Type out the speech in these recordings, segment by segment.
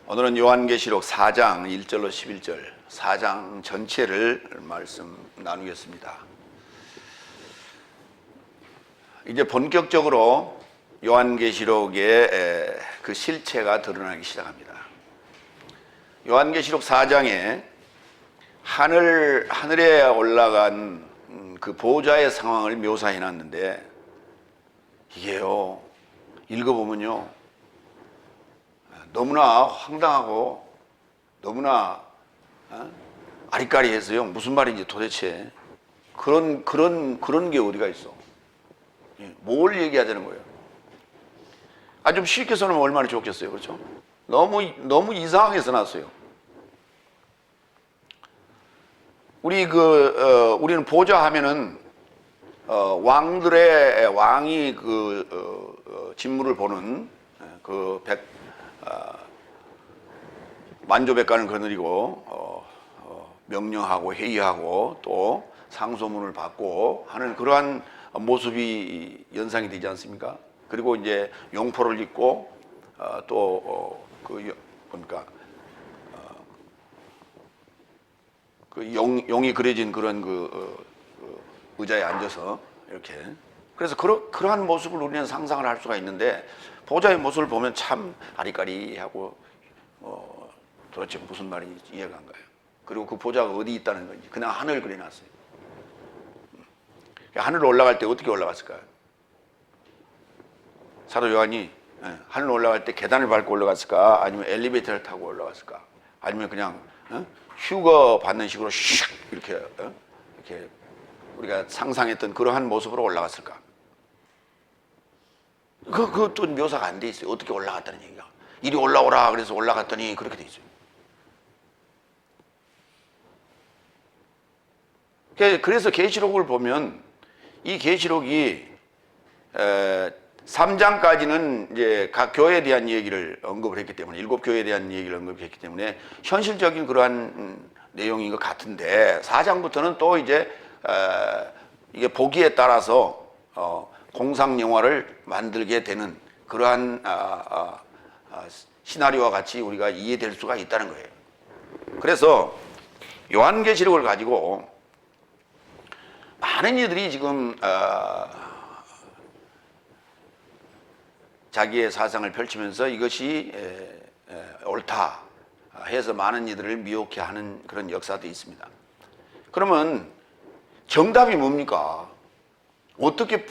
오늘은 요한계시록 4장 1절로 11절 4장 전체를 말씀 나누겠습니다. 이제 본격적으로 요한계시록의 그 실체가 드러나기 시작합니다. 요한계시록 4장에 하늘에 올라간 그 보호자의 상황을 묘사해 놨는데, 이게요, 읽어보면요, 너무나 황당하고 너무나 아리까리해서요, 무슨 말인지 도대체 그런 게 어디가 있어. 뭘 얘기하자는 거예요. 좀 쉽게 써놓으면 얼마나 좋겠어요. 그렇죠? 너무 이상하게 써놨어요. 우리는 보좌 하면은 왕이 진무를 보는 만조백관을 거느리고 명령하고 회의하고 또 상소문을 받고 하는 그러한 모습이 연상이 되지 않습니까? 그리고 이제 용포를 입고 용이 그려진 그런 의자에 앉아서 이렇게, 그래서 그러한 모습을 우리는 상상을 할 수가 있는데, 보좌의 모습을 보면 참 아리까리하고 도대체 무슨 말인지 이해가 안 가요. 그리고 그 보좌가 어디 있다는 건지 그냥 하늘 그려놨어요. 하늘 올라갈 때 어떻게 올라갔을까요? 사도 요한이 하늘 올라갈 때 계단을 밟고 올라갔을까? 아니면 엘리베이터를 타고 올라갔을까? 아니면 그냥 휴거 받는 식으로 슉 이렇게 우리가 상상했던 그러한 모습으로 올라갔을까? 그것도 묘사가 안 돼 있어요. 어떻게 올라갔다는 얘기가. 이리 올라오라 그래서 올라갔더니 그렇게 돼 있어요. 그래서 계시록을 보면 이 계시록이 3장까지는 이제 각 교회에 대한 얘기를 언급을 했기 때문에, 7교회에 대한 얘기를 언급했기 때문에 현실적인 그러한 내용인 것 같은데, 4장부터는 또 이제 이게 보기에 따라서 공상 영화를 만들게 되는 그러한 시나리오와 같이 우리가 이해될 수가 있다는 거예요. 그래서 요한계시록을 가지고 많은 이들이 지금 자기의 사상을 펼치면서 이것이 옳다 해서 많은 이들을 미혹해 하는 그런 역사도 있습니다. 그러면 정답이 뭡니까? 어떻게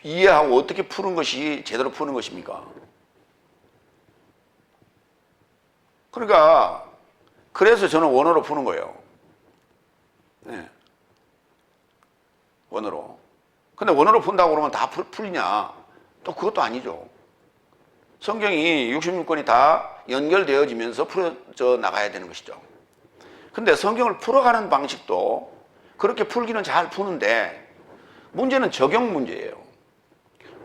이해하고 어떻게 푸는 것이 제대로 푸는 것입니까? 그러니까 그래서 저는 원어로 푸는 거예요. 네. 원어로. 근데 원어로 푼다고 그러면 다 풀리냐? 또 그것도 아니죠. 성경이 66권이 다 연결되어지면서 풀어져 나가야 되는 것이죠. 근데 성경을 풀어가는 방식도 그렇게 풀기는 잘 푸는데, 문제는 적용 문제예요.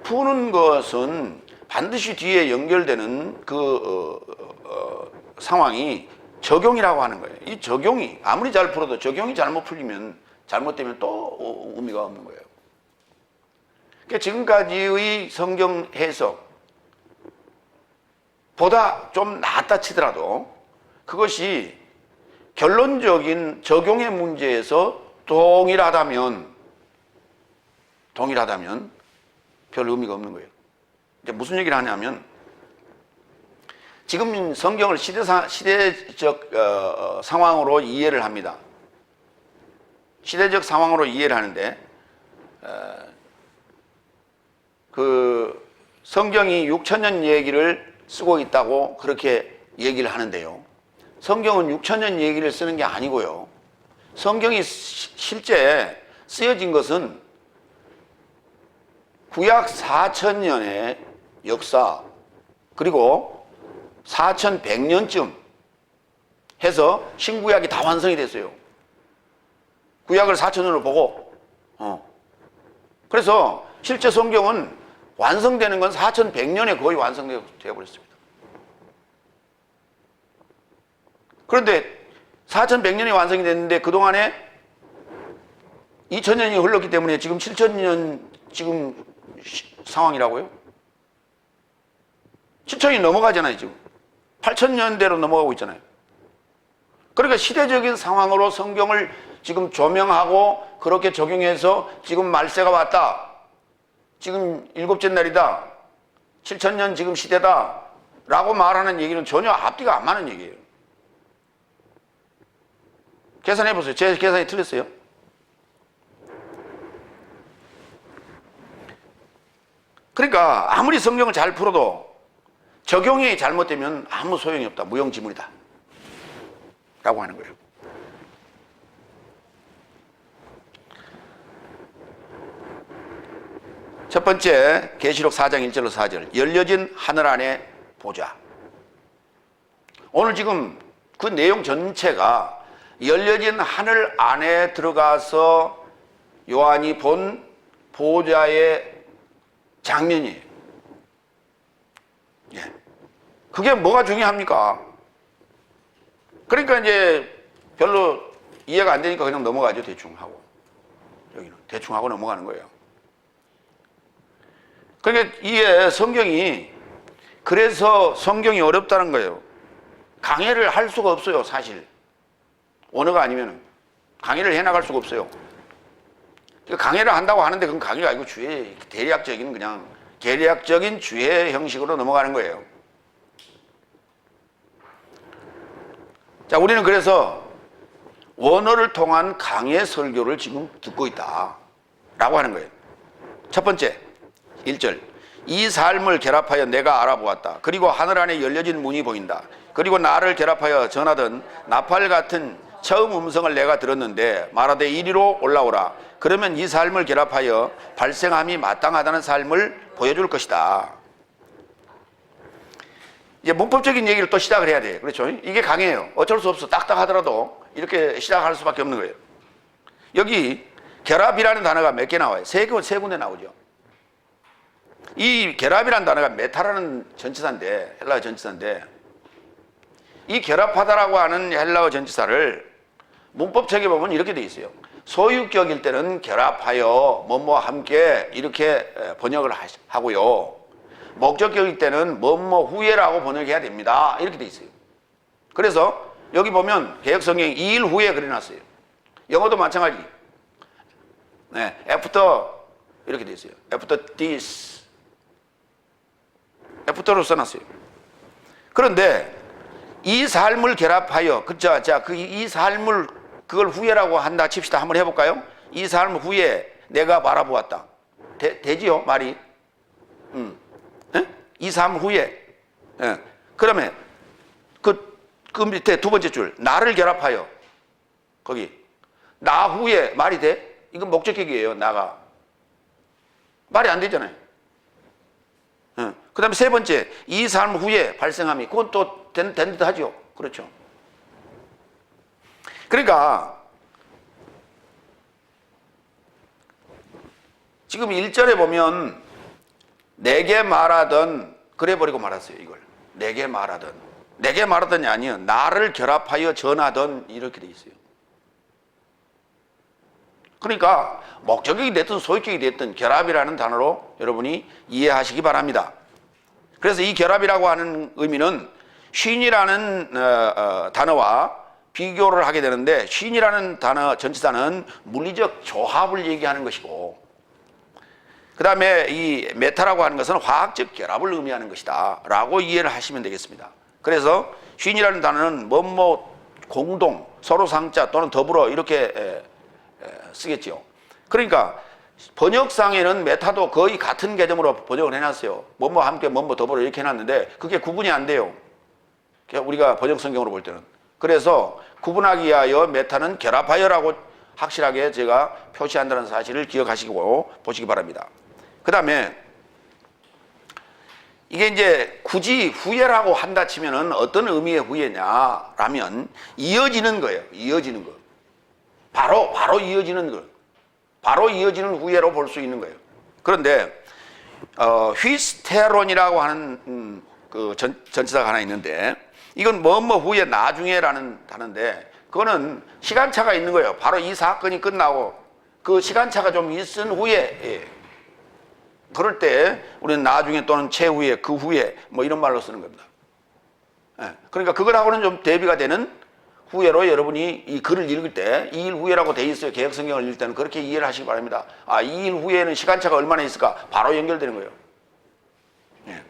푸는 것은 반드시 뒤에 연결되는 상황이 적용이라고 하는 거예요. 이 적용이 아무리 잘 풀어도 적용이 잘못되면 또 의미가 없는 거예요. 그러니까 지금까지의 성경 해석 보다 좀 낫다 치더라도 그것이 결론적인 적용의 문제에서 동일하다면 별 의미가 없는 거예요. 이제 무슨 얘기를 하냐면, 지금 성경을 시대적 상황으로 이해를 합니다. 시대적 상황으로 이해를 하는데, 성경이 6,000년 얘기를 쓰고 있다고 그렇게 얘기를 하는데요, 성경은 6,000년 얘기를 쓰는 게 아니고요, 성경이 실제 쓰여진 것은 구약 4,000년의 역사, 그리고 4,100년쯤 해서 신구약이 다 완성이 됐어요. 구약을 4,000년으로 보고. 그래서 실제 성경은 완성되는 건 4,100년에 거의 완성되어 버렸습니다. 그런데 4,100년이 완성이 됐는데 그동안에 2,000년이 흘렀기 때문에 지금 7,000년 지금 상황이라고요? 7,000이 넘어가잖아요. 지금 8000년대로 넘어가고 있잖아요. 그러니까 시대적인 상황으로 성경을 지금 조명하고 그렇게 적용해서 지금 말세가 왔다. 지금 일곱째 날이다. 7000년 지금 시대다. 라고 말하는 얘기는 전혀 앞뒤가 안 맞는 얘기예요. 계산해 보세요. 제 계산이 틀렸어요? 그러니까 아무리 성경을 잘 풀어도 적용이 잘못되면 아무 소용이 없다. 무용지물이다. 라고 하는 거예요. 첫 번째, 계시록 4장 1절로 4절. 열려진 하늘 안에 보좌. 오늘 지금 그 내용 전체가 열려진 하늘 안에 들어가서 요한이 본 보좌의 장면이에요. 예. 그게 뭐가 중요합니까? 그러니까 이제 별로 이해가 안 되니까 그냥 넘어가죠. 대충 하고. 여기는 대충 하고 넘어가는 거예요. 그러니까 이게 성경이, 그래서 성경이 어렵다는 거예요. 강해를 할 수가 없어요, 사실. 원어가 아니면 강의를 해나갈 수가 없어요. 강의를 한다고 하는데 그건 강의가 아니고 주의 대략적인, 그냥 계략적인 주의 형식으로 넘어가는 거예요. 자, 우리는 그래서 원어를 통한 강의 설교를 지금 듣고 있다 라고 하는 거예요. 첫 번째, 1절. 이 삶을 결합하여 내가 알아보았다. 그리고 하늘 안에 열려진 문이 보인다. 그리고 나를 결합하여 전하던 나팔 같은 처음 음성을 내가 들었는데 말하되 이리로 올라오라. 그러면 이 삶을 결합하여 발생함이 마땅하다는 삶을 보여줄 것이다. 이제 문법적인 얘기를 또 시작을 해야 돼요. 그렇죠? 이게 강해요. 어쩔 수 없어. 딱딱하더라도 이렇게 시작할 수밖에 없는 거예요. 여기 결합이라는 단어가 몇 개 나와요? 세 군데 나오죠. 이 결합이라는 단어가 메타라는 전치사인데, 헬라어 전치사인데, 이 결합하다라고 하는 헬라어 전치사를 문법책에 보면 이렇게 돼 있어요. 소유격일 때는 결합하여 뭐뭐와 함께 이렇게 번역을 하고요. 목적격일 때는 뭐뭐 후에라고 번역해야 됩니다. 이렇게 돼 있어요. 그래서 여기 보면 개역성경이 2일 후에 그려놨어요. 영어도 마찬가지. 네, after 이렇게 돼 있어요. after this. after로 써놨어요. 그런데 이 삶을 결합하여, 그쵸? 자, 이 삶을, 그걸 후에라고 한다 칩시다. 한번 해볼까요? 이 삶 후에 내가 바라보았다. 되지요, 말이? 이 삶 후에. 예. 그러면 그 밑에 두 번째 줄, 나를 결합하여. 거기. 나 후에 말이 돼? 이건 목적격이에요, 나가. 말이 안 되잖아요. 예. 그 다음에 세 번째, 이 삶 후에 발생함이. 그건 또 된 듯 하죠. 그렇죠. 그러니까 지금 1절에 보면 내게 말하던, 그래 버리고 말았어요. 이걸 내게 말하던, 내게 말하던이 아니에요. 나를 결합하여 전하던, 이렇게 돼 있어요. 그러니까 목적격이 됐든 소유격이 됐든 결합이라는 단어로 여러분이 이해하시기 바랍니다. 그래서 이 결합이라고 하는 의미는 쉰이라는 단어와 비교를 하게 되는데, 쉰이라는 단어 전치사는 물리적 조합을 얘기하는 것이고, 그 다음에 이 메타라고 하는 것은 화학적 결합을 의미하는 것이다 라고 이해를 하시면 되겠습니다. 그래서 쉰이라는 단어는 뭐뭐 공동, 서로 상자 또는 더불어 이렇게 쓰겠죠. 그러니까 번역상에는 메타도 거의 같은 개념으로 번역을 해놨어요. 뭐뭐 함께 뭐뭐 더불어 이렇게 해놨는데 그게 구분이 안 돼요. 우리가 번역 성경으로 볼 때는. 그래서 구분하기 위하여 메타는 결합하여라고 확실하게 제가 표시한다는 사실을 기억하시고 보시기 바랍니다. 그 다음에 이게 이제 굳이 후예라고 한다 치면은 어떤 의미의 후예냐라면 이어지는 거예요. 이어지는 거. 바로 이어지는 거. 바로 이어지는 후예로 볼 수 있는 거예요. 그런데 휘스테론이라고 하는 그 전치사가 하나 있는데, 이건 뭐뭐 후에 나중에라는 단어인데, 그거는 시간차가 있는 거예요. 바로 이 사건이 끝나고 그 시간차가 좀 있은 후에, 그럴 때 우리는 나중에 또는 최후에, 그 후에 뭐 이런 말로 쓰는 겁니다. 예. 그러니까 그거하고는 좀 대비가 되는 후예로 여러분이 이 글을 읽을 때 2일 후예라고 돼 있어요. 개혁성경을 읽을 때는 그렇게 이해를 하시기 바랍니다. 아, 2일 후에는 시간차가 얼마나 있을까? 바로 연결되는 거예요. 예.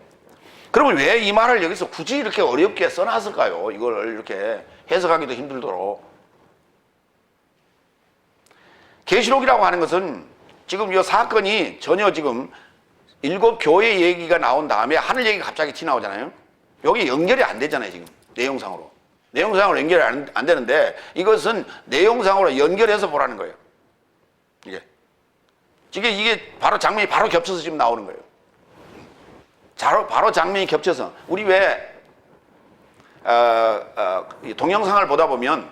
그러면 왜 이 말을 여기서 굳이 이렇게 어렵게 써놨을까요? 이걸 이렇게 해석하기도 힘들도록. 계시록이라고 하는 것은 지금 이 사건이 전혀 지금 7 교회 얘기가 나온 다음에 하늘 얘기가 갑자기 튀어나오잖아요. 여기 연결이 안 되잖아요, 지금. 내용상으로. 내용상으로 연결이 안 되는데 이것은 내용상으로 연결해서 보라는 거예요. 이게 바로 장면이 바로 겹쳐서 지금 나오는 거예요. 바로 장면이 겹쳐서. 우리 왜, 동영상을 보다 보면,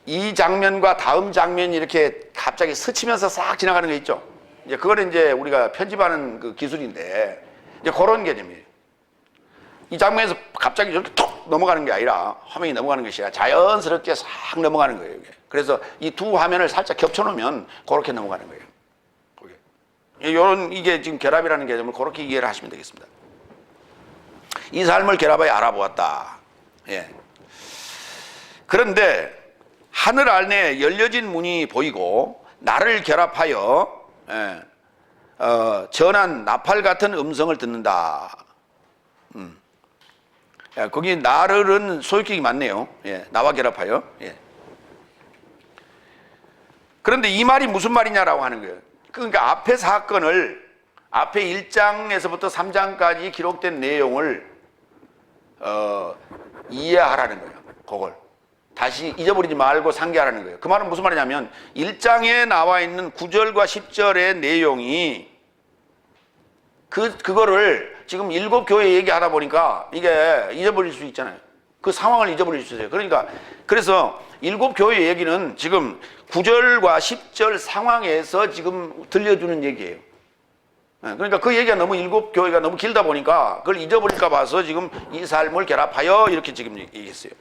이 장면과 다음 장면이 이렇게 갑자기 스치면서 싹 지나가는 거 있죠. 이제 그거는 이제 우리가 편집하는 그 기술인데, 이제 그런 개념이에요. 이 장면에서 갑자기 이렇게 톡 넘어가는 게 아니라, 화면이 넘어가는 것이 아니라 자연스럽게 싹 넘어가는 거예요, 이게. 그래서 이 두 화면을 살짝 겹쳐놓으면 그렇게 넘어가는 거예요. 이게 지금 결합이라는 개념을 그렇게 이해를 하시면 되겠습니다. 이 삶을 결합하여 알아보았다. 예. 그런데 하늘 안에 열려진 문이 보이고 나를 결합하여 전한 나팔 같은 음성을 듣는다. 거기 나를은 소유격이 많네요. 예, 나와 결합하여. 예. 그런데 이 말이 무슨 말이냐라고 하는 거예요. 그러니까 앞에 사건을 앞에 1장에서부터 3장까지 기록된 내용을 이해하라는 거예요. 그걸 다시 잊어버리지 말고 상기하라는 거예요. 그 말은 무슨 말이냐면 1장에 나와 있는 9절과 10절의 내용이 그거를 지금 7 교회 얘기하다 보니까 이게 잊어버릴 수 있잖아요. 그 상황을 잊어버릴 수 있어요. 그러니까 그래서 7 교회 얘기는 지금 9절과 10절 상황에서 지금 들려주는 얘기예요. 그러니까 그 얘기가 너무 7 교회가 너무 길다 보니까 그걸 잊어버릴까 봐서 지금 이 삶을 결합하여 이렇게 지금 얘기했어요.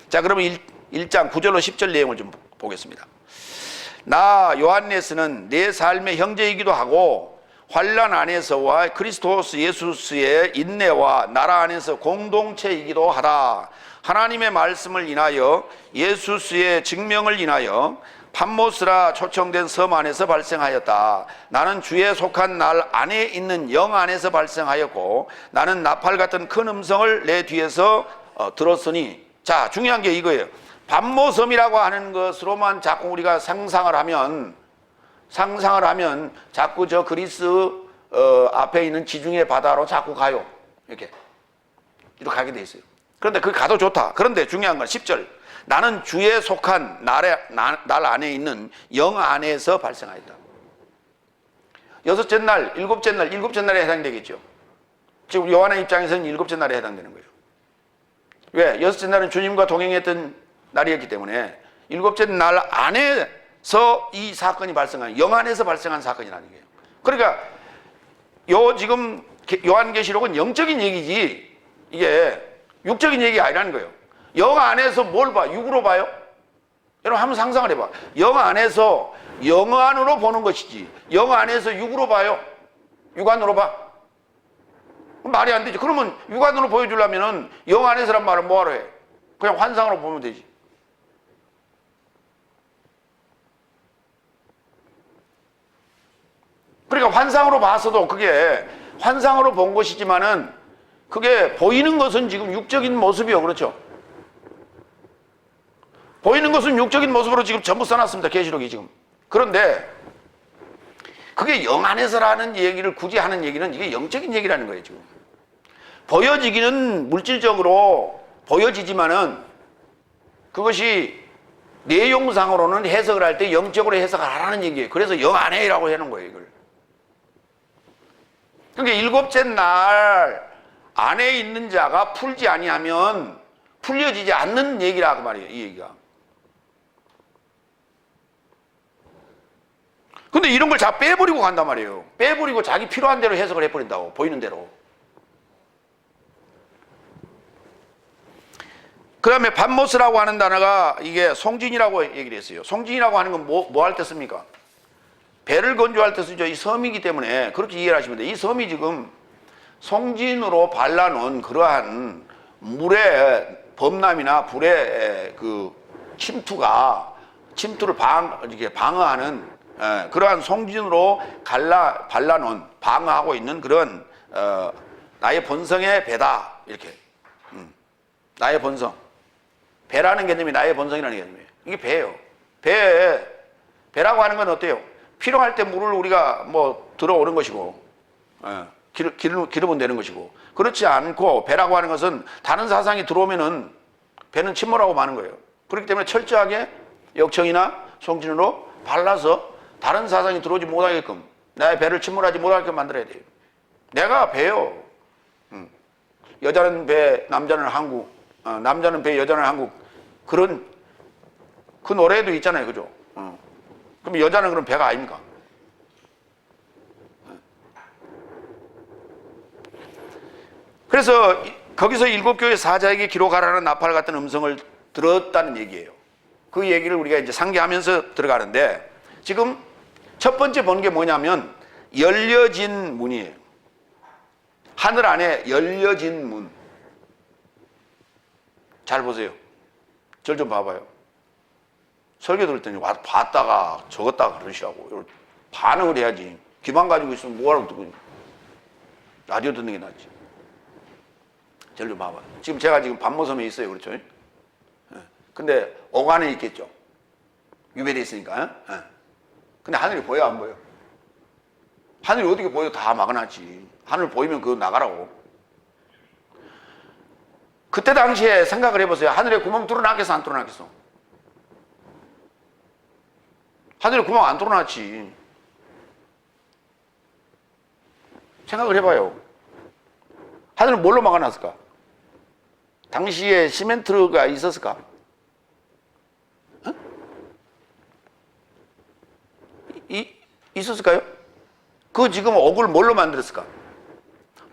자, 그러면 1장 9절로 10절 내용을 좀 보겠습니다. 나 요한네스는 내 삶의 형제이기도 하고 환난 안에서와 그리스도스 예수스의 인내와 나라 안에서 공동체이기도 하다. 하나님의 말씀을 인하여 예수스의 증명을 인하여 patmos라 초청된 섬 안에서 발생하였다. 나는 주에 속한 날 안에 있는 영 안에서 발생하였고 나는 나팔 같은 큰 음성을 내 뒤에서 들었으니. 자, 중요한 게 이거예요. patmos섬이라고 하는 것으로만 자꾸 우리가 상상을 하면 자꾸 저 그리스 앞에 있는 지중해 바다로 자꾸 가요. 이렇게 가게 돼 있어요. 그런데 그게 가도 좋다. 그런데 중요한 건 10절. 나는 주에 속한 날 안에 있는 영 안에서 발생하였다. 6째 날, 7째 날에 해당되겠죠. 지금 요한의 입장에서는 7째 날에 해당되는 거예요. 왜? 6째 날은 주님과 동행했던 날이었기 때문에 7째 날 안에서 이 사건이 발생한, 영 안에서 발생한 사건이라는 거예요. 그러니까 지금 요한계시록은 영적인 얘기지 이게 육적인 얘기가 아니라는 거예요. 영 안에서 뭘 봐? 육으로 봐요? 여러분 한번 상상을 해봐. 영 안에서 영안으로 보는 것이지 영 안에서 육으로 봐요? 육안으로 봐? 말이 안 되지. 그러면 육안으로 보여주려면 영 안에서란 말은 뭐하러 해? 그냥 환상으로 보면 되지. 그러니까 환상으로 봤어도 그게 환상으로 본 것이지만은 그게 보이는 것은 지금 육적인 모습이요. 그렇죠? 보이는 것은 육적인 모습으로 지금 전부 써놨습니다. 계시록이 지금. 그런데 그게 영 안에서라는 얘기를 굳이 하는 얘기는 이게 영적인 얘기라는 거예요. 지금. 보여지기는 물질적으로 보여지지만은 그것이 내용상으로는 해석을 할 때 영적으로 해석을 하라는 얘기예요. 그래서 영 안에라고 해놓은 거예요. 이걸. 그러니까 7째 날 안에 있는 자가 풀지 아니하면 풀려지지 않는 얘기라고 말이에요. 이 얘기가. 근데 이런 걸 다 빼버리고 간단 말이에요. 빼버리고 자기 필요한 대로 해석을 해버린다고. 보이는 대로. 그 다음에 patmos라고 하는 단어가 이게 송진이라고 얘기를 했어요. 송진이라고 하는 건 뭐 할 때 씁니까? 배를 건조할 때 쓰죠. 이 섬이기 때문에 그렇게 이해를 하시면 돼요. 이 섬이 지금 송진으로 발라놓은 그러한 물의 범람이나 불의 그 침투를 이렇게 방어하는 그러한 송진으로 발라놓은 방어하고 있는 그런 나의 본성의 배다 이렇게 나의 본성 배라는 개념이 나의 본성이라는 개념이에요. 이게 배예요. 배라고 하는 건 어때요? 필요할 때 물을 우리가 뭐 들어오는 것이고 기르면 되는 것이고 그렇지 않고 배라고 하는 것은 다른 사상이 들어오면은 배는 침몰하고 마는 거예요. 그렇기 때문에 철저하게 역청이나 송진으로 발라서 다른 사상이 들어오지 못하게끔 나의 배를 침몰하지 못하게끔 만들어야 돼요. 내가 배요. 여자는 배, 남자는 항구, 남자는 배, 여자는 항구 그런 그 노래도 있잖아요, 그죠? 그럼 여자는 그럼 배가 아닙니까? 그래서 거기서 일곱 교회 사자에게 기록하라는 나팔 같은 음성을 들었다는 얘기예요. 그 얘기를 우리가 이제 상기하면서 들어가는데 지금 첫 번째 본 게 뭐냐면 열려진 문이에요. 하늘 안에 열려진 문. 잘 보세요. 절 좀 봐봐요. 설교 들을 때는 와서 봤다가 적었다가 그러시라고. 반응을 해야지. 귀만 가지고 있으면 뭐하라고 듣고 라디오 듣는 게 낫지. 절 좀 봐봐요. 지금 제가 지금 반모섬에 있어요. 그렇죠? 근데 어간에 있겠죠. 유배돼 있으니까. 근데 하늘이 보여 안 보여? 하늘이 어떻게 보여? 다 막아놨지. 하늘 보이면 그거 나가라고. 그때 당시에 생각을 해보세요. 하늘에 구멍 뚫어놨겠어 안 뚫어놨겠어? 하늘에 구멍 안 뚫어놨지. 생각을 해봐요. 하늘은 뭘로 막아놨을까? 당시에 시멘트가 있었을까? 있었을까요? 그 지금 옥을 뭘로 만들었을까?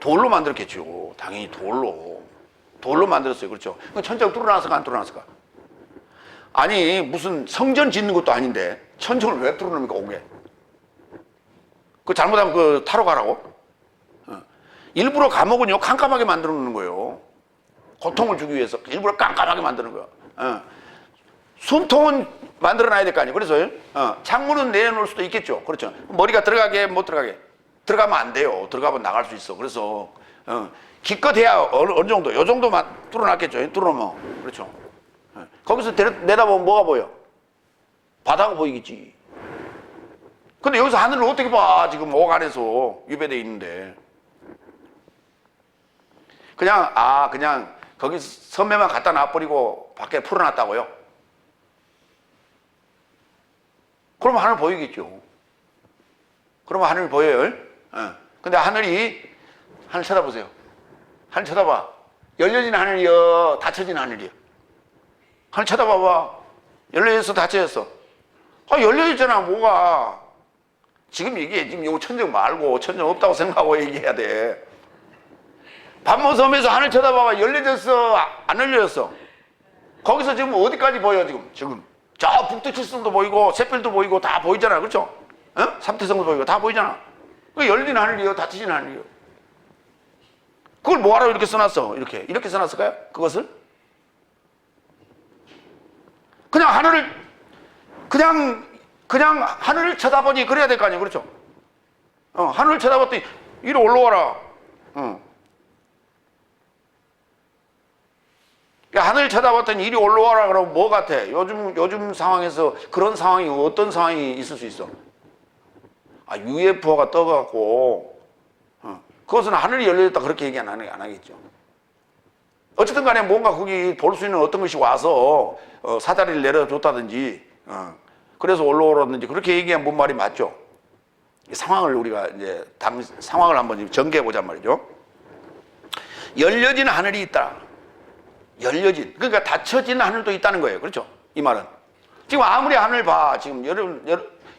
돌로 만들었겠죠. 당연히 돌로 만들었어요. 그렇죠? 천장을 뚫어놨을까 안 뚫어놨을까? 아니 무슨 성전 짓는 것도 아닌데 천정을 왜 뚫어놓습니까? 옥에 그 잘못하면 그 타러 가라고? 일부러 감옥은요 깜깜하게 만들어 놓는 거예요. 고통을 주기 위해서 일부러 깜깜하게 만드는 거예요. 숨통은 만들어 놔야 될 거 아니에요. 그래서 창문은 내려놓을 수도 있겠죠. 그렇죠. 머리가 들어가게 못 들어가게. 들어가면 안 돼요. 들어가면 나갈 수 있어. 그래서 기껏해야 어느 정도 요 정도만 뚫어놨겠죠. 뚫어놓으면 그렇죠. 거기서 내다보면 뭐가 보여? 바다가 보이겠지. 근데 여기서 하늘을 어떻게 봐? 지금 옥 안에서 유배돼 있는데 그냥 거기 선매만 갖다 놔버리고 밖에 풀어놨다고요? 그러면 하늘 보이겠죠. 그러면 하늘 보여요. 근데 하늘 쳐다보세요. 하늘 쳐다봐. 열려진 하늘이요, 닫혀진 하늘이요. 하늘 쳐다봐봐. 열려졌어, 닫혀졌어. 열려있잖아, 뭐가. 지금 얘기해. 지금 이거 천정 말고, 천정 없다고 생각하고 얘기해야 돼. 반모섬에서 하늘 쳐다봐봐. 열려졌어, 안 열려졌어? 거기서 지금 어디까지 보여, 지금? 저 북두칠성도 보이고, 샛별도 보이고, 다 보이잖아. 그렇죠? 삼태성도 보이고, 다 보이잖아. 그 열린 하늘이요, 닫히진 하늘이요. 그걸 뭐하러 이렇게 써놨어? 이렇게 써놨을까요? 그것을? 그냥 하늘을 쳐다보니 그래야 될 거 아니에요. 그렇죠? 하늘을 쳐다봤더니 이리 올라와라. 하늘 쳐다봤더니 이리 올라와라 그러면 뭐 같아? 요즘 상황에서 그런 상황이 어떤 상황이 있을 수 있어? UFO가 떠갖고 그것은 하늘이 열려있다 그렇게 얘기 안 하겠죠. 어쨌든 간에 뭔가 거기 볼 수 있는 어떤 것이 와서 사다리를 내려줬다든지 그래서 올라오라든지 그렇게 얘기하면 뭔 말이 맞죠? 상황을 우리가 이제 상황을 한번 전개해 보자 말이죠. 열려진 하늘이 있다. 열려진, 그러니까 닫혀진 하늘도 있다는 거예요. 그렇죠? 이 말은 지금 아무리 하늘 봐, 지금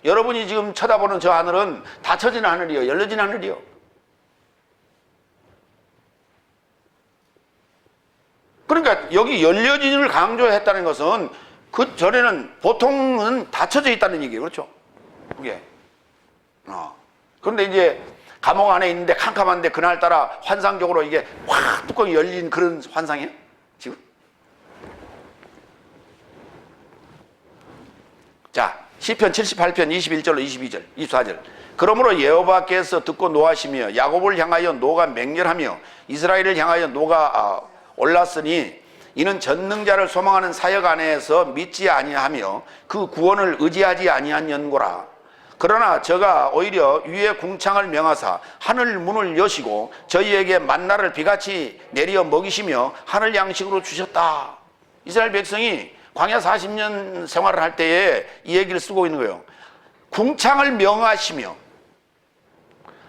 여러분이 지금 쳐다보는 저 하늘은 닫혀진 하늘이요, 열려진 하늘이요. 그러니까 여기 열려진을 강조했다는 것은 그 전에는 보통은 닫혀져 있다는 얘기예요. 그렇죠? 그게. 그런데 이제 감옥 안에 있는데 캄캄한데 그날따라 환상적으로 이게 확 뚜껑이 열린 그런 환상이에요? 지금? 자, 시편 78편 21절로 22절, 24절. 그러므로 여호와께서 듣고 노하시며 야곱을 향하여 노가 맹렬하며 이스라엘을 향하여 노가 올랐으니 이는 전능자를 소망하는 사역 안에서 믿지 아니하며 그 구원을 의지하지 아니한 연고라. 그러나 저가 오히려 위에 궁창을 명하사 하늘 문을 여시고 저희에게 만나를 비같이 내려 먹이시며 하늘 양식으로 주셨다. 이스라엘 백성이 광야 40년 생활을 할 때에 이 얘기를 쓰고 있는 거예요. 궁창을 명하시며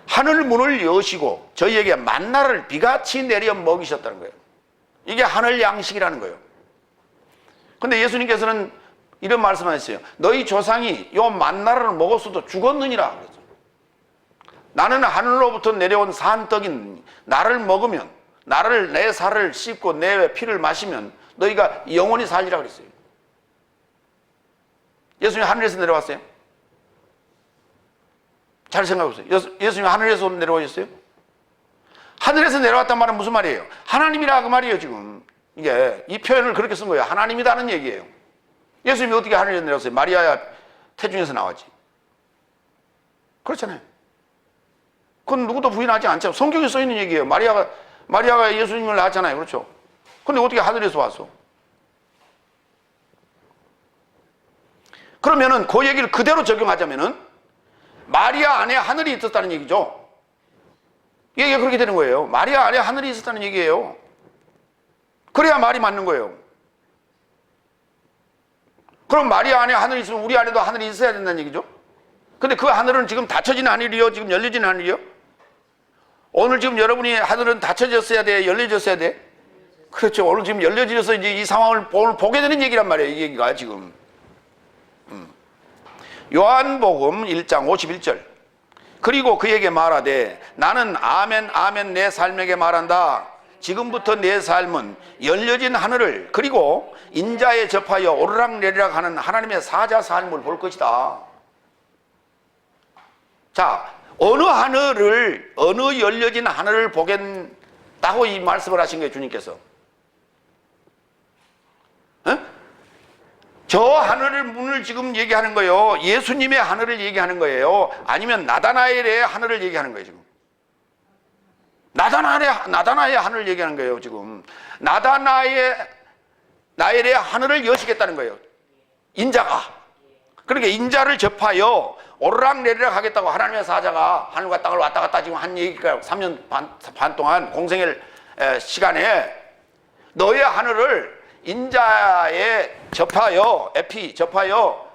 하늘 문을 여시고 저희에게 만나를 비같이 내려 먹이셨다는 거예요. 이게 하늘 양식이라는 거예요. 근데 예수님께서는 이런 말씀하셨어요. 너희 조상이 요 만나를 먹었어도 죽었느니라 그랬어요. 나는 하늘로부터 내려온 산떡인 나를 먹으면 나를 내 살을 씹고 내 피를 마시면 너희가 영원히 살리라 그랬어요. 예수님이 하늘에서 내려왔어요? 잘 생각해보세요. 예수님이 하늘에서 내려오셨어요? 하늘에서 내려왔단 말은 무슨 말이에요? 하나님이라 그 말이에요. 지금 이게 이 표현을 그렇게 쓴 거예요. 하나님이다는 얘기예요. 예수님이 어떻게 하늘에서 내려왔어요? 마리아야 태중에서 나왔지. 그렇잖아요. 그건 누구도 부인하지 않죠. 성경에 써 있는 얘기예요. 마리아가 예수님을 낳았잖아요. 그렇죠? 근데 어떻게 하늘에서 왔어? 그러면은 그 얘기를 그대로 적용하자면은 마리아 안에 하늘이 있었다는 얘기죠. 얘기가 그렇게 되는 거예요. 마리아 안에 하늘이 있었다는 얘기예요. 그래야 말이 맞는 거예요. 그럼 마리아 안에 하늘이 있으면 우리 안에도 하늘이 있어야 된다는 얘기죠. 근데 그 하늘은 지금 닫혀진 하늘이요? 지금 열려진 하늘이요? 오늘 지금 여러분이 하늘은 닫혀졌어야 돼? 열려졌어야 돼? 그렇죠. 오늘 지금 열려져서 이제 이 상황을 오늘 보게 되는 얘기란 말이에요. 이 얘기가 지금. 요한복음 1장 51절. 그리고 그에게 말하되 나는 아멘 아멘 내 삶에게 말한다. 지금부터 내 삶은 열려진 하늘을 그리고 인자에 접하여 오르락내리락 하는 하나님의 사자 삶을 볼 것이다. 자, 어느 열려진 하늘을 보겠다고 이 말씀을 하신 거예요, 주님께서. 저 하늘의 문을 지금 얘기하는 거예요. 예수님의 하늘을 얘기하는 거예요. 아니면 나다나엘의 하늘을 얘기하는 거예요, 지금. 나다나엘의 하늘을 얘기하는 거예요, 지금. 나다나엘의 하늘을 여시겠다는 거예요. 인자가. 그러니까 인자를 접하여 오르락내리락 하겠다고 하나님의 사자가 하늘과 땅을 왔다 갔다 지금 한 얘기가 3년 반 동안 공생의 시간에 너의 하늘을 인자에 접하여 접하여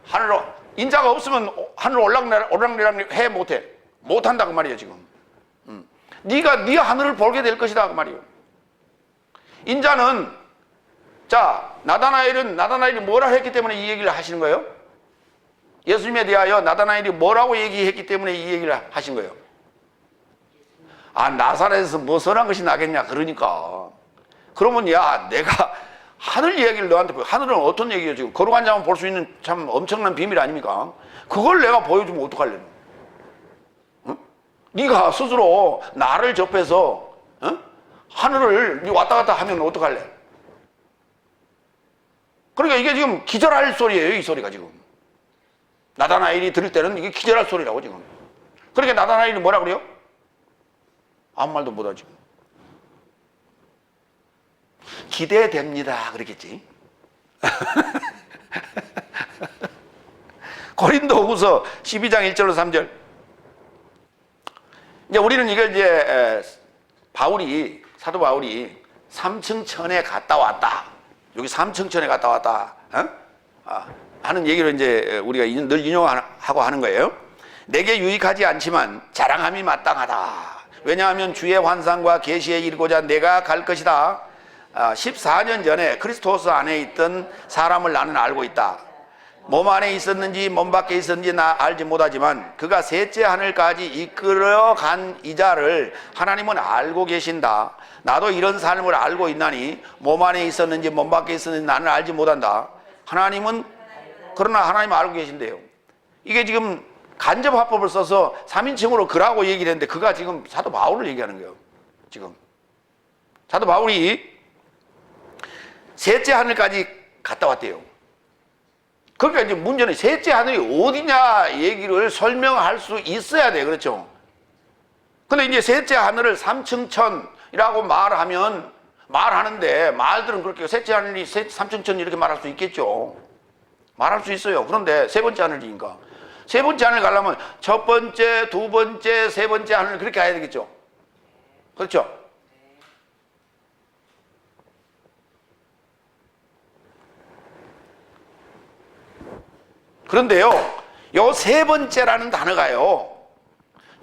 하늘로 인자가 없으면 하늘 오르락내리락 해 못한다 그 말이에요 지금. 네가 네 하늘을 보게 될 것이다 그 말이에요. 인자는 자 나다나엘이 뭐라 했기 때문에 이 얘기를 하시는 거예요? 예수님에 대하여 나다나엘이 뭐라고 얘기했기 때문에 이 얘기를 하신 거예요? 아 나사렛에서 뭐 선한 것이 나겠냐 그러니까. 그러면 야 내가 하늘 얘기를 너한테 하늘은 어떤 얘기예요 지금? 거룩한 자만 볼 수 있는 참 엄청난 비밀 아닙니까? 그걸 내가 보여주면 어떡할래? 응? 네가 스스로 나를 접해서 하늘을 왔다 갔다 하면 어떡할래? 그러니까 이게 지금 기절할 소리예요. 이 소리가 지금 나다나엘이 들을 때는 이게 기절할 소리라고 지금. 그러니까 나다나엘이 뭐라 그래요? 아무 말도 못하지. 기대됩니다 그러겠지. 고린도후서 12장 1절로 3절. 이제 우리는 이걸 이제 사도 바울이 삼층천에 갔다 왔다. 여기 삼층천에 갔다 왔다. 하는 얘기를 이제 우리가 늘 인용하고 하는 거예요. 내게 유익하지 않지만 자랑함이 마땅하다. 왜냐하면 주의 환상과 계시에 이르고자 내가 갈 것이다. 14년 전에 그리스도스 안에 있던 사람을 나는 알고 있다. 몸 안에 있었는지 몸 밖에 있었는지 나 알지 못하지만 그가 셋째 하늘까지 이끌어간 이자를 하나님은 알고 계신다. 나도 이런 삶을 알고 있나니 몸 안에 있었는지 몸 밖에 있었는지 나는 알지 못한다. 그러나 하나님은 알고 계신대요. 이게 지금 간접화법을 써서 3인칭으로 그라고 얘기를 했는데 그가 지금 사도 바울을 얘기하는 거예요. 지금 사도 바울이 셋째 하늘까지 갔다 왔대요. 그러니까 이제 문제는 셋째 하늘이 어디냐 얘기를 설명할 수 있어야 돼. 그렇죠? 근데 이제 셋째 하늘을 삼층천이라고 말하는데 말들은 그렇게 셋째 하늘이 삼층천 이렇게 말할 수 있겠죠. 말할 수 있어요. 그런데 세 번째 하늘이니까. 세 번째 하늘 가려면 첫 번째, 두 번째, 세 번째 하늘 그렇게 가야 되겠죠. 그렇죠? 그런데요, 요 세 번째라는 단어가요,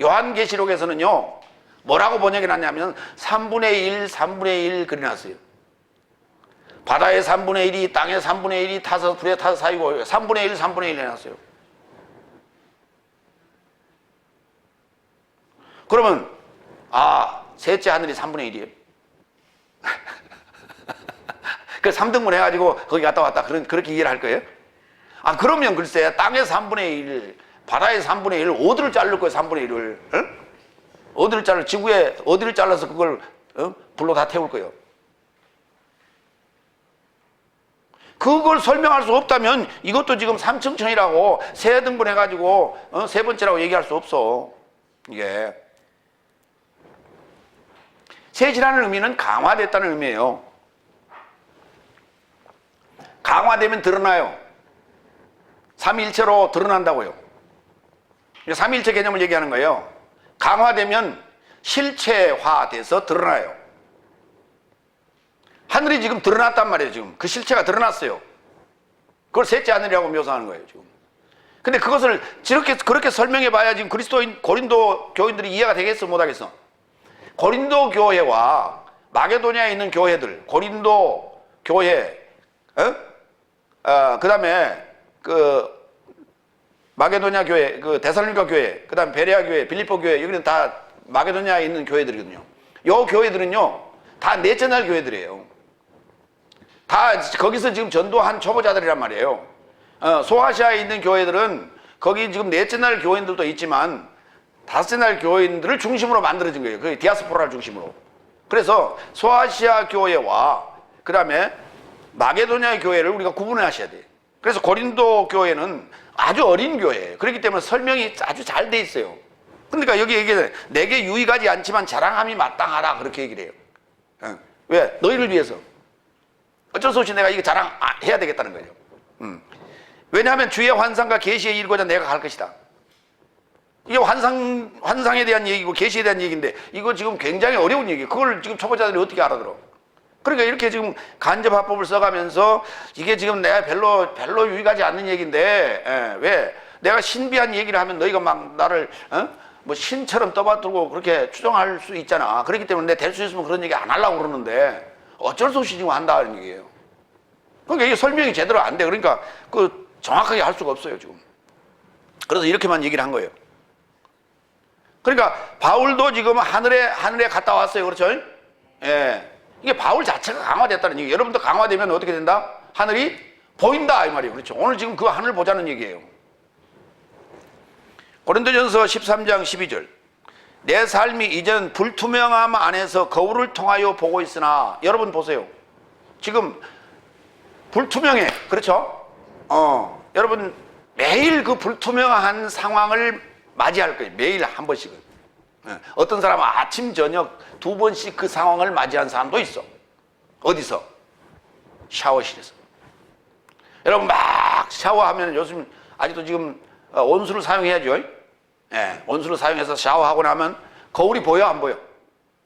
요한계시록에서는요, 뭐라고 번역해 놨냐면 3분의 1, 3분의 1 그려놨어요. 바다의 3분의 1이 땅의 3분의 1이 타서 불에 타서 사이고 3분의 1, 3분의 1 해놨어요. 그러면 셋째 하늘이 3분의 1이에요. 그 3등분 해가지고 거기 갔다 왔다 그렇게 이해를 할 거예요? 그러면 글쎄 땅의 3분의 1, 바다의 3분의 1, 어디를 자를 거예요? 3분의 1을 응? 어디를 잘라 지구에 어디를 잘라서 그걸 불로 다 태울 거예요? 그걸 설명할 수 없다면 이것도 지금 삼층천이라고 세 등분 해가지고 세 번째라고 얘기할 수 없어. 이게 셋이라는 의미는 강화됐다는 의미예요. 강화되면 드러나요. 삼위일체로 드러난다고요. 삼위일체 개념을 얘기하는 거예요. 강화되면 실체화돼서 드러나요. 하늘이 지금 드러났단 말이에요. 지금 그 실체가 드러났어요. 그걸 셋째 하늘이라고 묘사하는 거예요. 지금. 근데 그것을 그렇게 설명해 봐야 지금 고린도 교인들이 이해가 되겠어 못하겠어? 고린도 교회와 마게도냐에 있는 교회들, 고린도 교회, 그 다음에 마게도냐 교회, 데살로니가 교회, 그 다음 베레아 교회, 빌립보 교회, 여기는 다 마게도냐에 있는 교회들이거든요. 요 교회들은요, 다 넷째 날 교회들이에요. 다 거기서 지금 전도한 초보자들이란 말이에요. 소아시아에 있는 교회들은 거기 지금 넷째 날 교인들도 있지만 다섯째 날 교인들을 중심으로 만들어진 거예요. 그 디아스포라를 중심으로. 그래서 소아시아 교회와 그 다음에 마게도냐 교회를 우리가 구분을 하셔야 돼요. 그래서 고린도 교회는 아주 어린 교회예요. 그렇기 때문에 설명이 아주 잘 돼 있어요. 그러니까 여기 얘기해 내게 유익하지 않지만 자랑함이 마땅하다 그렇게 얘기를 해요. 왜? 너희를 위해서. 어쩔 수 없이 내가 이거 자랑해야 되겠다는 거예요. 왜냐하면 주의 환상과 계시에 이르고자 내가 갈 것이다. 이게 환상에 대한 얘기고 계시에 대한 얘기인데 이거 지금 굉장히 어려운 얘기예요. 그걸 지금 초보자들이 어떻게 알아들어? 그러니까 이렇게 지금 간접화법을 써가면서 이게 지금 내가 별로 유익하지 않는 얘기인데 왜? 내가 신비한 얘기를 하면 너희가 막 나를 뭐 신처럼 떠받들고 그렇게 추정할 수 있잖아. 그렇기 때문에 내가 될 수 있으면 그런 얘기 안 하려고 그러는데 어쩔 수 없이 지금 한다는 얘기예요. 그러니까 이게 설명이 제대로 안 돼. 그러니까 정확하게 할 수가 없어요 지금. 그래서 이렇게만 얘기를 한 거예요. 그러니까 바울도 지금 하늘에 갔다 왔어요. 그렇죠? 예. 이게 바울 자체가 강화됐다는 얘기예요. 여러분도 강화되면 어떻게 된다? 하늘이 보인다 이 말이에요. 그렇죠? 오늘 지금 그 하늘 보자는 얘기예요. 고린도전서 13장 12절. 내 삶이 이전 불투명함 안에서 거울을 통하여 보고 있으나 여러분 보세요. 지금 불투명해. 그렇죠? 여러분 매일 그 불투명한 상황을 맞이할 거예요. 매일 한 번씩은. 어떤 사람은 아침 저녁 두 번씩 그 상황을 맞이한 사람도 있어. 어디서? 샤워실에서. 여러분 막 샤워하면 요즘 아직도 지금 온수를 사용해야죠. 예, 온수를 사용해서 샤워하고 나면 거울이 보여 안 보여?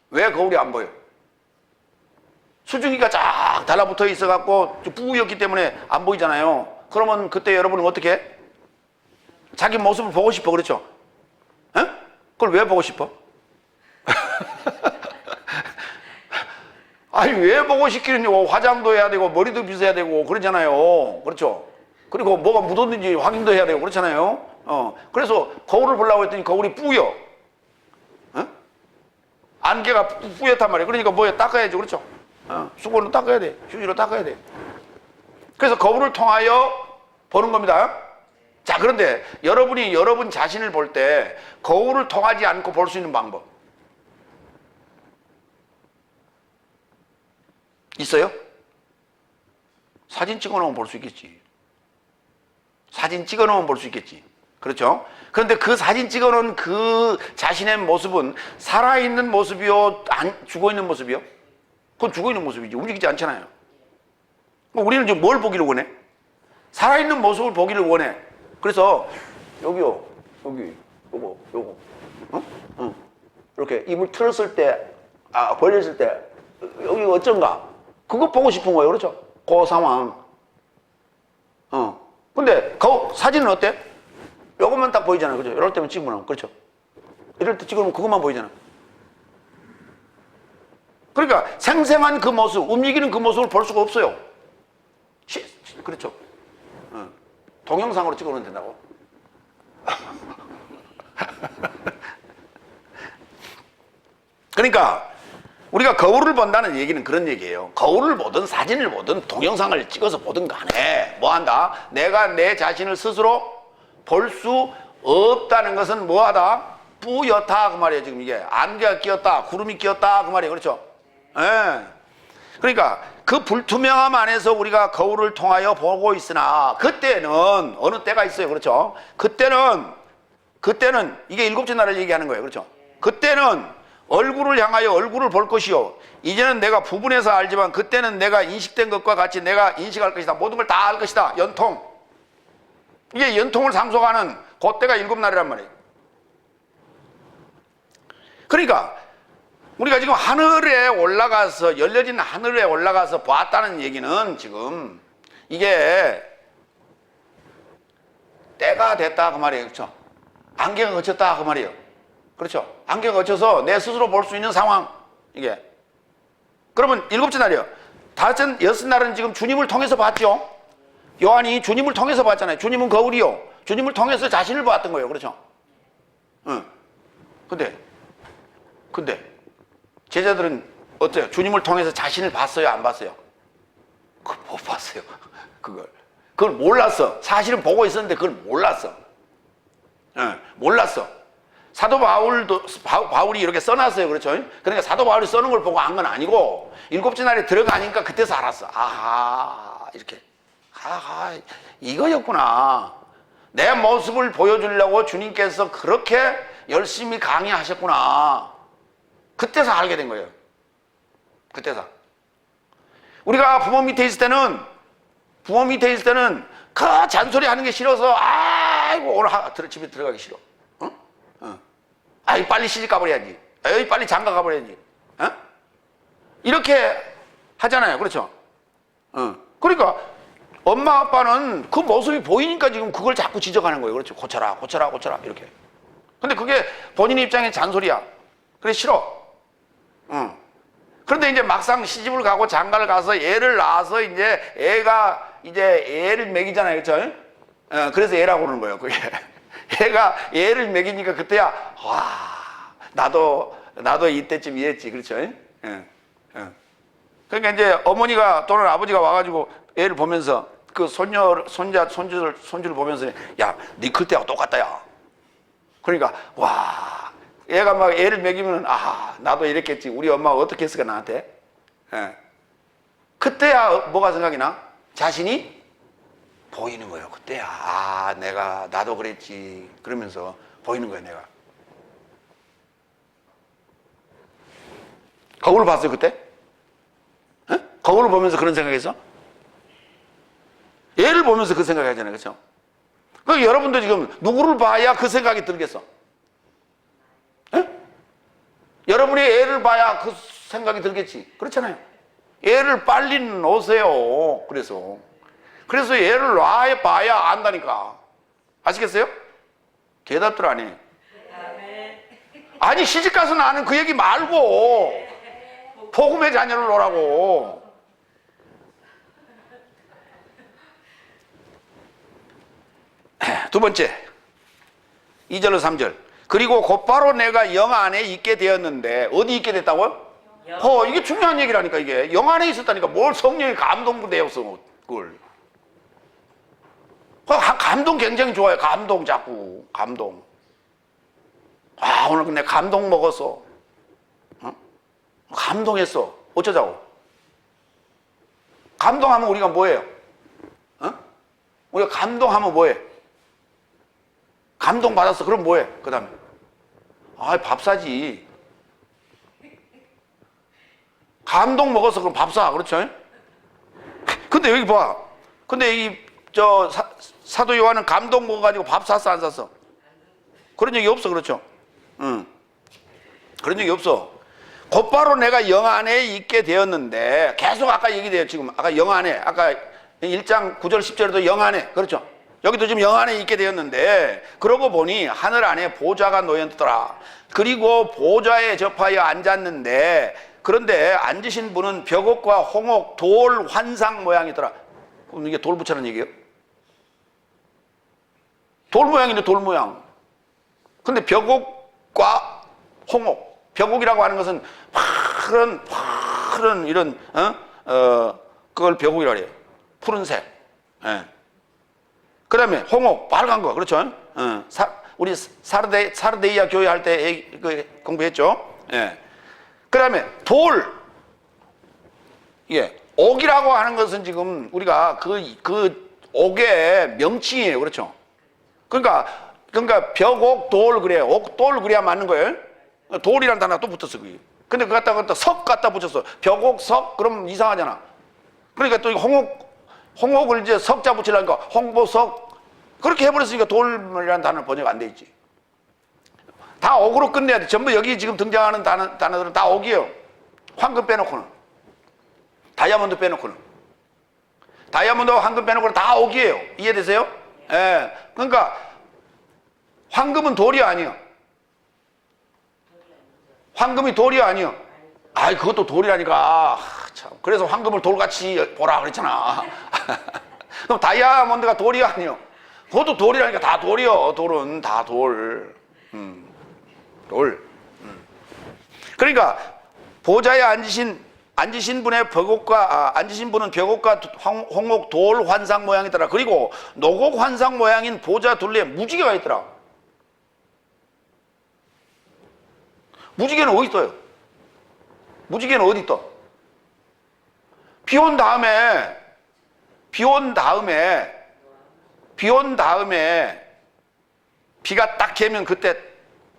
왜 거울이 안 보여? 수증기가 쫙 달라붙어 있어 갖고 뿌옇기 때문에 안 보이잖아요. 그러면 그때 여러분은 어떻게 해? 자기 모습을 보고 싶어. 그렇죠? 에? 그걸 왜 보고 싶어? 아니 왜 보고 싶기는요? 화장도 해야 되고 머리도 빗어야 되고 그러잖아요. 그렇죠? 그리고 뭐가 묻었는지 확인도 해야 되고 그렇잖아요. 그래서 거울을 보려고 했더니 거울이 뿌여. 안개가 뿌옇단 말이에요. 그러니까 뭐에 닦아야지. 그렇죠? 수건으로 닦아야 돼. 휴지로 닦아야 돼. 그래서 거울을 통하여 보는 겁니다. 자, 그런데 여러분이 여러분 자신을 볼 때 거울을 통하지 않고 볼 수 있는 방법 있어요? 사진 찍어 놓으면 볼 수 있겠지. 사진 찍어 놓으면 볼 수 있겠지. 그렇죠? 그런데 그 사진 찍어 놓은 그 자신의 모습은 살아있는 모습이요? 죽어있는 모습이요? 그건 죽어있는 모습이지. 움직이지 않잖아요. 우리는 지금 뭘 보기를 원해? 살아있는 모습을 보기를 원해. 그래서 여기요, 여기, 요거, 이렇게 입을 틀었을 때, 벌렸을 때, 여기 어쩐가? 그거 보고 싶은 거예요. 그렇죠? 그 상황. 근데 그 사진은 어때? 요것만 딱 보이잖아요. 그죠? 이럴 때만 찍으면, 그렇죠? 이럴 때 찍으면 그것만 보이잖아. 그러니까 생생한 그 모습, 움직이는 그 모습을 볼 수가 없어요. 그렇죠? 동영상으로 찍어놓으면 된다고. 그러니까 우리가 거울을 본다는 얘기는 그런 얘기예요. 거울을 보든 사진을 보든 동영상을 찍어서 보든 간에 뭐 한다? 내가 내 자신을 스스로 볼 수 없다는 것은 뭐하다? 뿌옇다 그 말이에요. 지금 이게 안개가 끼었다, 구름이 끼었다 그 말이에요. 그렇죠? 예. 그러니까 그 불투명함 안에서 우리가 거울을 통하여 보고 있으나 그때는 어느 때가 있어요. 그렇죠? 그때는 이게 일곱째 날을 얘기하는 거예요. 그렇죠? 그때는 얼굴을 향하여 얼굴을 볼 것이요. 이제는 내가 부분해서 알지만 그때는 내가 인식된 것과 같이 내가 인식할 것이다. 모든 걸 다 알 것이다. 연통. 이게 연통을 상속하는 그때가 일곱 날이란 말이에요. 그러니까 우리가 지금 하늘에 올라가서 열려진 하늘에 올라가서 보았다는 얘기는 지금 이게 때가 됐다 그 말이에요. 그렇죠? 안개가 걷혔다 그 말이에요. 그렇죠? 안개가 걷혀서 내 스스로 볼 수 있는 상황 이게. 그러면 일곱째 날이요. 다섯, 여섯 날은 지금 주님을 통해서 봤죠? 요한이 주님을 통해서 봤잖아요. 주님은 거울이요. 주님을 통해서 자신을 봤던 거예요. 그렇죠? 응. 근데 제자들은 어때요? 주님을 통해서 자신을 봤어요? 안 봤어요? 그걸 못 봤어요. 그걸 몰랐어. 사실은 보고 있었는데 그걸 몰랐어. 몰랐어. 사도 바울이 이렇게 써놨어요. 그렇죠? 그러니까 사도 바울이 써놓은 걸 보고 안 건 아니고 일곱째 날에 들어가니까 그때서 알았어. 이렇게. 이거였구나. 내 모습을 보여주려고 주님께서 그렇게 열심히 강의하셨구나. 그때서 알게 된 거예요. 그때서. 우리가 부모 밑에 있을 때는 그 잔소리 하는 게 싫어서 아이고 오늘 집에 들어가기 싫어. 빨리 시집 가버려야지. 빨리 장가 가버려야지. 이렇게 하잖아요. 그렇죠? 그러니까 엄마 아빠는 그 모습이 보이니까 지금 그걸 자꾸 지적하는 거예요. 그렇죠? 고쳐라 이렇게. 근데 그게 본인 입장에 잔소리야. 그래 싫어. 그런데 이제 막상 시집을 가고 장가를 가서 애를 낳아서 이제 애를 먹이잖아요. 그렇죠? 그래서 애라고 그러는 거예요. 그게. 애를 먹이니까 그때야 나도 이때쯤 이랬지. 그렇죠? 그러니까 이제 어머니가 또는 아버지가 와가지고 애를 보면서 그 손주를 보면서 야, 네 클 때하고 똑같다 야. 그러니까 얘가 막 애를 먹이면 나도 이랬겠지. 우리 엄마가 어떻게 했을까 나한테. 그때야 뭐가 생각이 나? 자신이 보이는 거예요. 그때야 나도 그랬지. 그러면서 보이는 거예요. 내가. 거울을 봤어요 그때? 거울을 보면서 그런 생각했어? 애를 보면서 그 생각을 하잖아요. 그렇죠? 그러니까 여러분도 지금 누구를 봐야 그 생각이 들겠어? 여러분이 애를 봐야 그 생각이 들겠지. 그렇잖아요. 애를 빨리 놓으세요. 그래서 애를 봐야 안다니까. 아시겠어요? 대답들 안 해. 아니 시집가서 나는 그 얘기 말고 복음의 자녀를 놓으라고. 두 번째 2절로 3절. 그리고 곧바로 내가 영 안에 있게 되었는데 어디 있게 됐다고요? 이게 중요한 얘기라니까. 이게 영 안에 있었다니까. 뭘 성령이 감동되었어 그걸. 감동 굉장히 좋아요. 감동 자꾸 감동. 아 오늘 근데 감동 먹었어. 어? 감동했어. 어쩌자고? 감동하면 우리가 뭐예요? 어? 우리가 감동하면 뭐해? 감동 받았어. 그럼 뭐해? 그 다음에 밥 사지. 감동 먹었어. 그럼 밥 사. 그렇죠? 근데 여기 봐. 근데 사도 요한은 감동 먹어가지고 밥 샀어, 안 샀어? 그런 얘기 없어. 그렇죠? 응. 그런 얘기 없어. 곧바로 내가 영 안에 있게 되었는데, 계속 아까 얘기돼요. 지금 아까 영 안에, 아까 1장 9절 10절에도 영 안에, 그렇죠? 여기도 지금 영 안에 있게 되었는데, 그러고 보니 하늘 안에 보좌가 놓였더라. 그리고 보좌에 접하여 앉았는데, 그런데 앉으신 분은 벽옥과 홍옥, 돌 환상 모양이더라. 그럼 이게 돌 붙이라는 얘기예요? 돌 모양인데 돌 모양. 근데 벽옥과 홍옥. 벽옥이라고 하는 것은 파란 이런 그걸 벽옥이라고 해요. 푸른색. 예. 그 다음에 홍옥, 빨간 거. 그렇죠? 우리 사르데이아 교회 할 때 공부했죠? 예. 그 다음에 돌. 예. 옥이라고 하는 것은 지금 우리가 그 옥의 명칭이에요. 그렇죠? 그러니까 벽옥, 돌 그래요. 옥, 돌 그래야 맞는 거예요. 돌이라는 단어가 또 붙었어. 그게. 근데 그거 갖다가 석 갖다 붙였어. 벽옥, 석? 그럼 이상하잖아. 그러니까 또 홍옥을 이제 석자 붙이려니까 홍보석. 그렇게 해버렸으니까 돌이라는 단어 번역 안 돼 있지. 다 옥으로 끝내야 돼. 전부 여기 지금 등장하는 단어들은 다 옥이에요. 황금 빼놓고는. 다이아몬드 빼놓고는. 다이아몬드와 황금 빼놓고는 다 옥이에요. 이해되세요? 예. 그러니까 황금은 돌이 아니에요. 황금이 돌이 아니에요. 그것도 돌이라니까. 참. 그래서 황금을 돌같이 보라 그랬잖아. 그럼 다이아몬드가 돌이 아니에요. 그것도 돌이라니까. 다 돌이요. 돌은 다 돌. 돌. 그러니까 보좌에 앉으신 분의 앉으신 분은 벽옥과 홍옥 돌 환상 모양이더라. 그리고 노곡 환상 모양인 보좌 둘레에 무지개가 있더라. 무지개는 어디 있어요? 무지개는 어디 있어? 비 온 다음에 비가 딱 개면 그때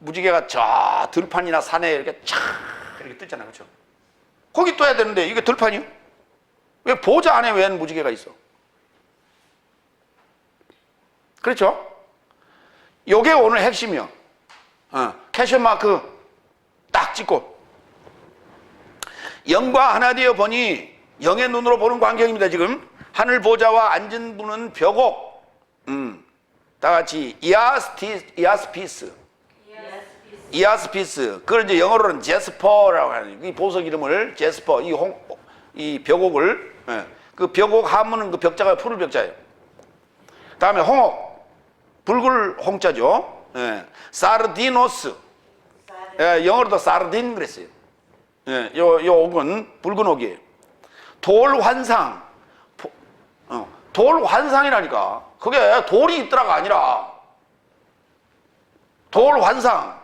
무지개가 저 들판이나 산에 이렇게 촥 이렇게 뜨잖아. 그렇죠? 거기 떠야 되는데 이게 들판이요? 왜 보좌 안에 웬 무지개가 있어? 그렇죠? 요게 오늘 핵심이요. 캐션 마크 딱 찍고 영과 하나 되어 보니 영의 눈으로 보는 광경입니다. 지금 하늘 보좌와 앉은 분은 벽옥, 다 같이 이아스피스. 그걸 이제 영어로는 제스퍼라고 하는 이 보석 이름을 제스퍼, 이 벽옥을, 그 벽옥 하면은 그 벽자가 푸른 벽자예요. 다음에 홍옥, 붉을 홍자죠. 사르디노스, 영어로도 사르딘 그랬어요. 요 옥은 붉은 옥이에요. 돌 환상, 돌 환상이라니까. 그게 돌이 있더라가 아니라 돌 환상.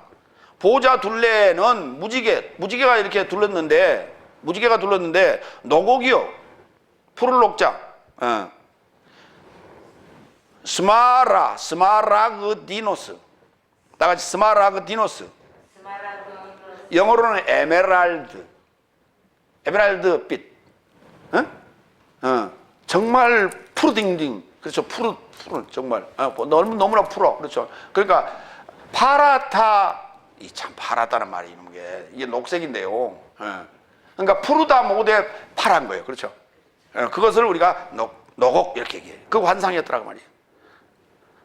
보좌 둘레는 무지개가 이렇게 둘렀는데, 노곡이요. 푸른 녹자. 스마라그디노스. 다 같이 스마라그디노스. 영어로는 에메랄드빛. 정말 푸르딩딩. 그렇죠. 푸른 정말. 너무나 푸르. 그렇죠. 그러니까 파랗다. 참 파랗다는 말이 이런 게 이게 녹색인데요. 그러니까 푸르다 못해 파란 거예요. 그렇죠. 그것을 우리가 노곡 이렇게 얘기해요. 그 환상이었더라고 말이에요.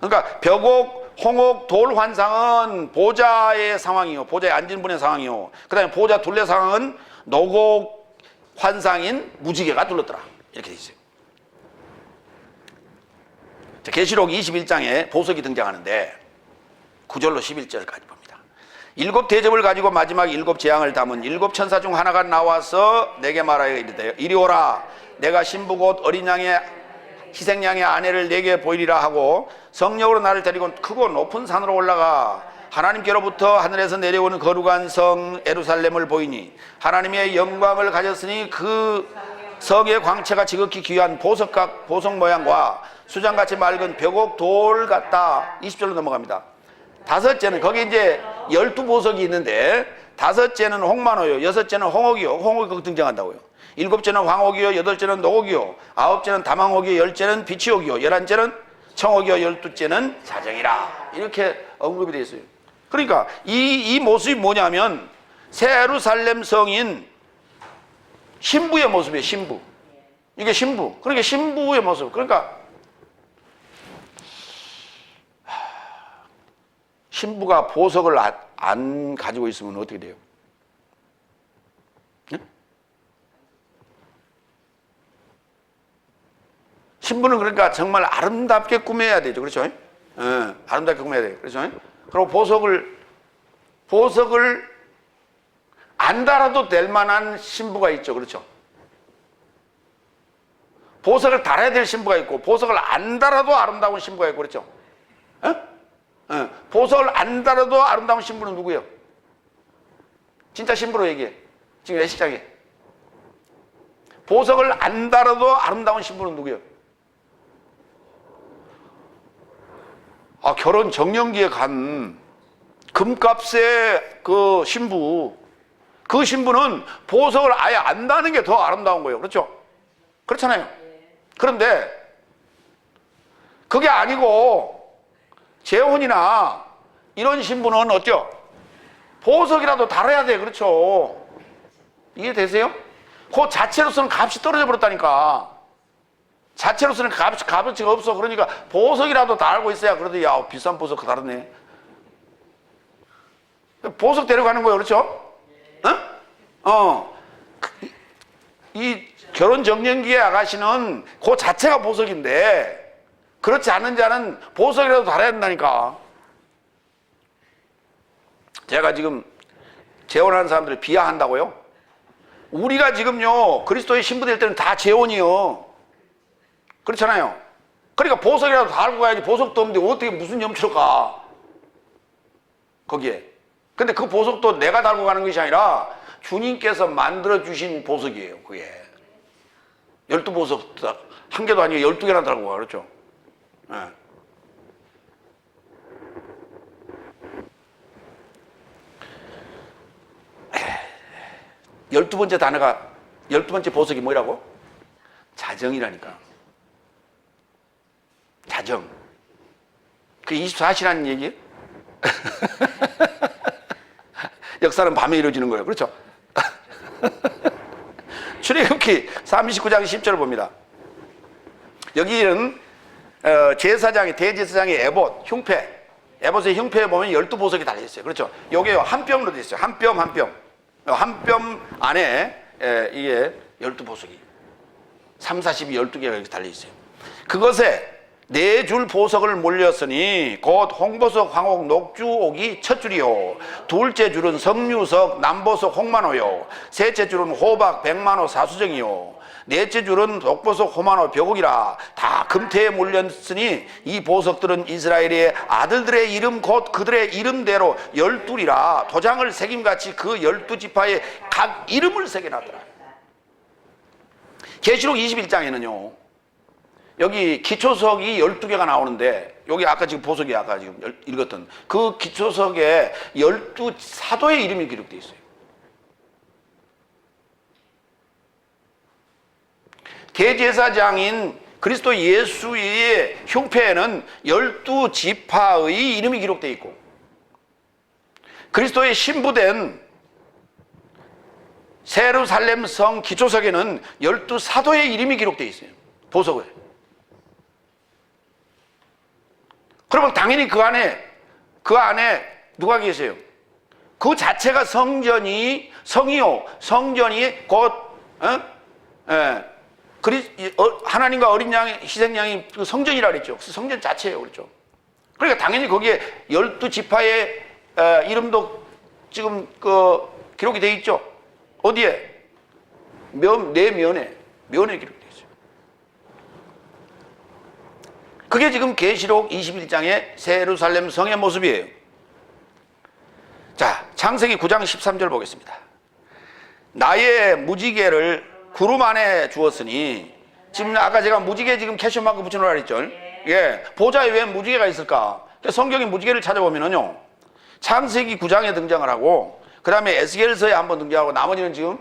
그러니까 벽옥, 홍옥, 돌 환상은 보좌의 상황이요. 보좌에 앉은 분의 상황이요. 그 다음에 보좌 둘레 상황은 노곡 환상인 무지개가 둘렀더라. 이렇게 돼 있어요. 계시록 21장에 보석이 등장하는데 9절로 11절까지 봅니다. 7 대접을 가지고 마지막 7 재앙을 담은 7 천사 중 하나가 나와서 내게 말하여 이르되 이리 오라. 내가 신부 곧 어린 양의 희생양의 아내를 내게 보이리라 하고 성령으로 나를 데리고 크고 높은 산으로 올라가 하나님께로부터 하늘에서 내려오는 거룩한 성 예루살렘을 보이니 하나님의 영광을 가졌으니 그 성의 광채가 지극히 귀한 보석 모양과 수장같이 맑은 벽옥 돌 같다. 20절로 넘어갑니다. 다섯째는 거기 이제 12보석이 있는데 다섯째는 홍만호요, 여섯째는 홍옥이요. 홍옥이 거기 등장한다고요. 일곱째는 황옥이요, 여덟째는 노옥이요, 아홉째는 다망옥이요, 열째는 비치옥이요, 열한째는 청옥이요, 열두째는 사정이라. 이렇게 언급이 되어 있어요. 그러니까 이 모습이 뭐냐면 새 예루살렘 성인 신부의 모습이에요. 신부. 이게 신부. 그러니까 신부의 모습. 그러니까 신부가 보석을 안 가지고 있으면 어떻게 돼요? 네? 신부는 그러니까 정말 아름답게 꾸며야 되죠. 그렇죠? 아름답게 꾸며야 돼요. 그렇죠? 그리고 보석을 안 달아도 될 만한 신부가 있죠. 그렇죠? 보석을 달아야 될 신부가 있고 보석을 안 달아도 아름다운 신부가 있고 그렇죠? 보석을 안 달아도 아름다운 신부는 누구예요? 진짜 신부로 얘기해. 지금 예식장에 보석을 안 달아도 아름다운 신부는 누구예요? 결혼 정년기에 간 금값의 그 신부, 그 신부는 보석을 아예 안 다는 게 더 아름다운 거예요. 그렇죠? 그렇잖아요. 그런데 그게 아니고 재혼이나 이런 신부는 어때요? 보석이라도 달아야 돼. 그렇죠? 이해되세요? 그 자체로서는 값이 떨어져 버렸다니까. 자체로서는 값어치가 없어. 그러니까 보석이라도 달고 있어야 그래도 야 비싼 보석 다르네. 보석 데려가는 거예요. 그렇죠? 이 결혼 정년기의 아가씨는 그 자체가 보석인데 그렇지 않은 자는 보석이라도 달아야 된다니까. 제가 지금 재혼하는 사람들을 비하한다고요? 우리가 지금요 그리스도의 신부 될 때는 다 재혼이요. 그렇잖아요. 그러니까 보석이라도 달고 가야지. 보석도 없는데 어떻게 무슨 염치로 가 거기에. 근데 그 보석도 내가 달고 가는 것이 아니라 주님께서 만들어주신 보석이에요. 그게 12보석 한 개도 아니고 12개나 달고 가. 그렇죠? 12번째 단어가 12번째 보석이 뭐라고? 자정이라니까. 자정. 그게 24시라는 얘기예요? 역사는 밤에 이루어지는 거예요. 그렇죠? 출애굽기 39장 10절을 봅니다. 여기는 제사장의 대제사장의 에봇, 흉패. 에봇의 흉패에 보면 12보석이 달려있어요. 그렇죠? 요게요 한 뼘으로 되어 있어요. 한 뼘 한 뼘. 한 뼘 안에 이게 12보석이 3, 40이 12개가 이렇게 달려있어요. 그것에 4줄 보석을 몰렸으니 곧 홍보석, 황옥, 녹주옥이 첫 줄이요, 둘째 줄은 석류석, 남보석, 홍만호요, 셋째 줄은 호박, 백만호, 사수정이요, 넷째 줄은 녹보석, 호만호, 벽옥이라 다 금태에 몰렸으니 이 보석들은 이스라엘의 아들들의 이름 곧 그들의 이름대로 12이라 도장을 새김같이 그 12지파에 각 이름을 새겨놨더라. 계시록 21장에는요 여기 기초석이 12개가 나오는데 여기 아까 지금 보석이 아까 지금 읽었던 그 기초석에 12사도의 이름이 기록되어 있어요. 대제사장인 그리스도 예수의 흉패에는 12지파의 이름이 기록되어 있고 그리스도의 신부된 예루살렘 성 기초석에는 12사도의 이름이 기록되어 있어요. 보석에. 그러면 당연히 그 안에 누가 계세요? 그 자체가 성이요. 성전이 곧, 하나님과 어린 양, 희생양이 그 성전이라 그랬죠. 성전 자체예요. 그렇죠. 그러니까 당연히 거기에 12지파의 이름도 지금 기록이 되어 있죠. 어디에? 네 면에 기록되어 있어요. 그게 지금 계시록 21장의 새 예루살렘 성의 모습이에요. 자, 창세기 9장 13절 보겠습니다. 나의 무지개를 구름 안에 주었으니, 지금 아까 제가 무지개 지금 캐셔마크 붙여놓으라 그랬죠. 예, 보좌에 왜 무지개가 있을까? 성경의 무지개를 찾아보면은요, 창세기 9장에 등장을 하고, 그 다음에 에스겔서에 한번 등장하고, 나머지는 지금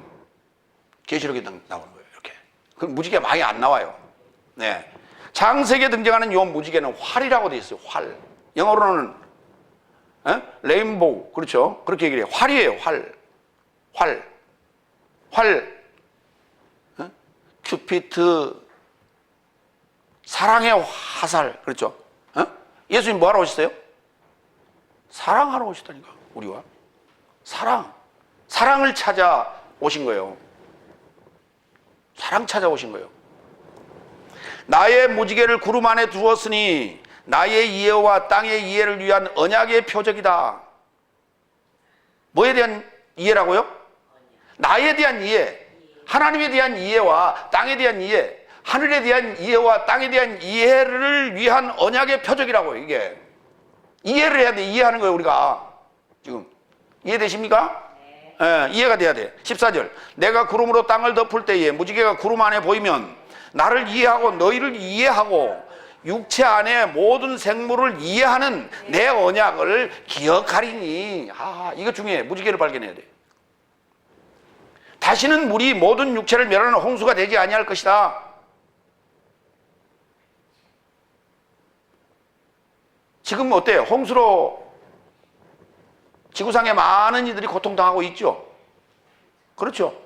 계시록에 나오는 거예요. 이렇게. 그 무지개 많이 안 나와요. 네. 창세기에 등장하는 이 무지개는 활이라고 되어 있어요. 활. 영어로는 레인보우, 그렇죠? 그렇게 얘기를 해요. 활이에요. 활. 큐피트, 사랑의 화살, 그렇죠? 예수님 뭐 하러 오셨어요? 사랑하러 오셨다니까, 우리와. 사랑을 찾아 오신 거예요. 사랑 찾아 오신 거예요. 나의 무지개를 구름 안에 두었으니 나의 이해와 땅의 이해를 위한 언약의 표적이다. 뭐에 대한 이해라고요? 나에 대한 이해. 하나님에 대한 이해와 땅에 대한 이해, 하늘에 대한 이해와 땅에 대한 이해를 위한 언약의 표적이라고요. 이게 이해를 해야 돼. 이해하는 거예요. 우리가 지금 이해되십니까? 네. 이해가 돼야 돼. 14절, 내가 구름으로 땅을 덮을 때에 무지개가 구름 안에 보이면 나를 이해하고 너희를 이해하고 육체 안에 모든 생물을 이해하는 내 언약을 기억하리니. 이거 중요해. 무지개를 발견해야 돼. 다시는 물이 모든 육체를 멸하는 홍수가 되지 아니할 것이다. 지금 어때요? 홍수로 지구상에 많은 이들이 고통당하고 있죠. 그렇죠?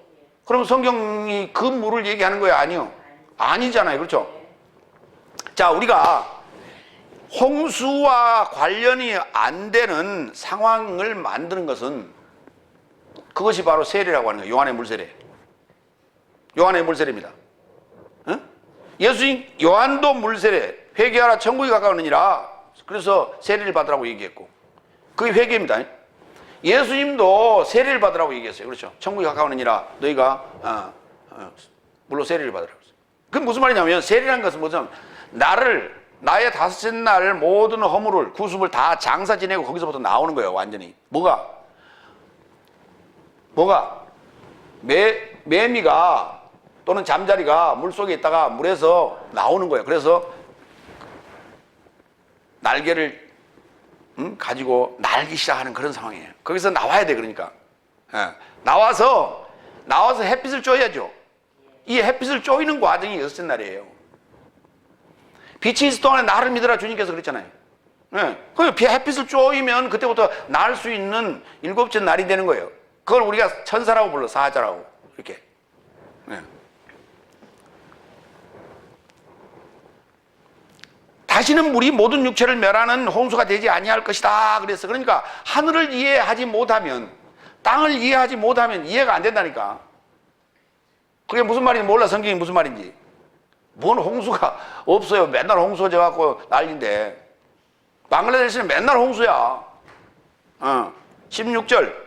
그럼 성경이 그 물을 얘기하는 거예요? 아니요. 아니잖아요. 그렇죠? 자, 우리가 홍수와 관련이 안 되는 상황을 만드는 것은, 그것이 바로 세례라고 하는 거예요. 요한의 물세례. 요한의 물세례입니다. 예수님, 요한도 물세례, 회개하라 천국이 가까우니라. 그래서 세례를 받으라고 얘기했고, 그게 회개입니다. 예수님도 세례를 받으라고 얘기했어요. 그렇죠? 천국이 가까우니라 너희가 물로 세례를 받으라고 했어요. 그게 무슨 말이냐면, 세례라는 것은 뭐냐면, 나의 다섯째 날 모든 허물을, 구습을 다 장사 지내고 거기서부터 나오는 거예요. 완전히. 뭐가? 매미가 또는 잠자리가 물속에 있다가 물에서 나오는 거예요. 그래서 날개를 가지고 날기 시작하는 그런 상황이에요. 거기서 나와야 돼. 그러니까 나와서 햇빛을 쬐야죠. 이 햇빛을 쪼이는 과정이 여섯째 날이에요. 빛이 있을 동안에 나를 믿으라 주님께서 그랬잖아요. 햇빛을 쪼이면 그때부터 날 수 있는 일곱째 날이 되는 거예요. 그걸 우리가 천사라고 불러. 사자라고. 이렇게. 다시는 물이 모든 육체를 멸하는 홍수가 되지 아니할 것이다. 그랬어. 그러니까 하늘을 이해하지 못하면, 땅을 이해하지 못하면 이해가 안 된다니까. 그게 무슨 말인지 몰라. 성경이 무슨 말인지. 뭔 홍수가 없어요. 맨날 홍수가 져갖고 난리인데. 방글라데시는 맨날 홍수야. 16절.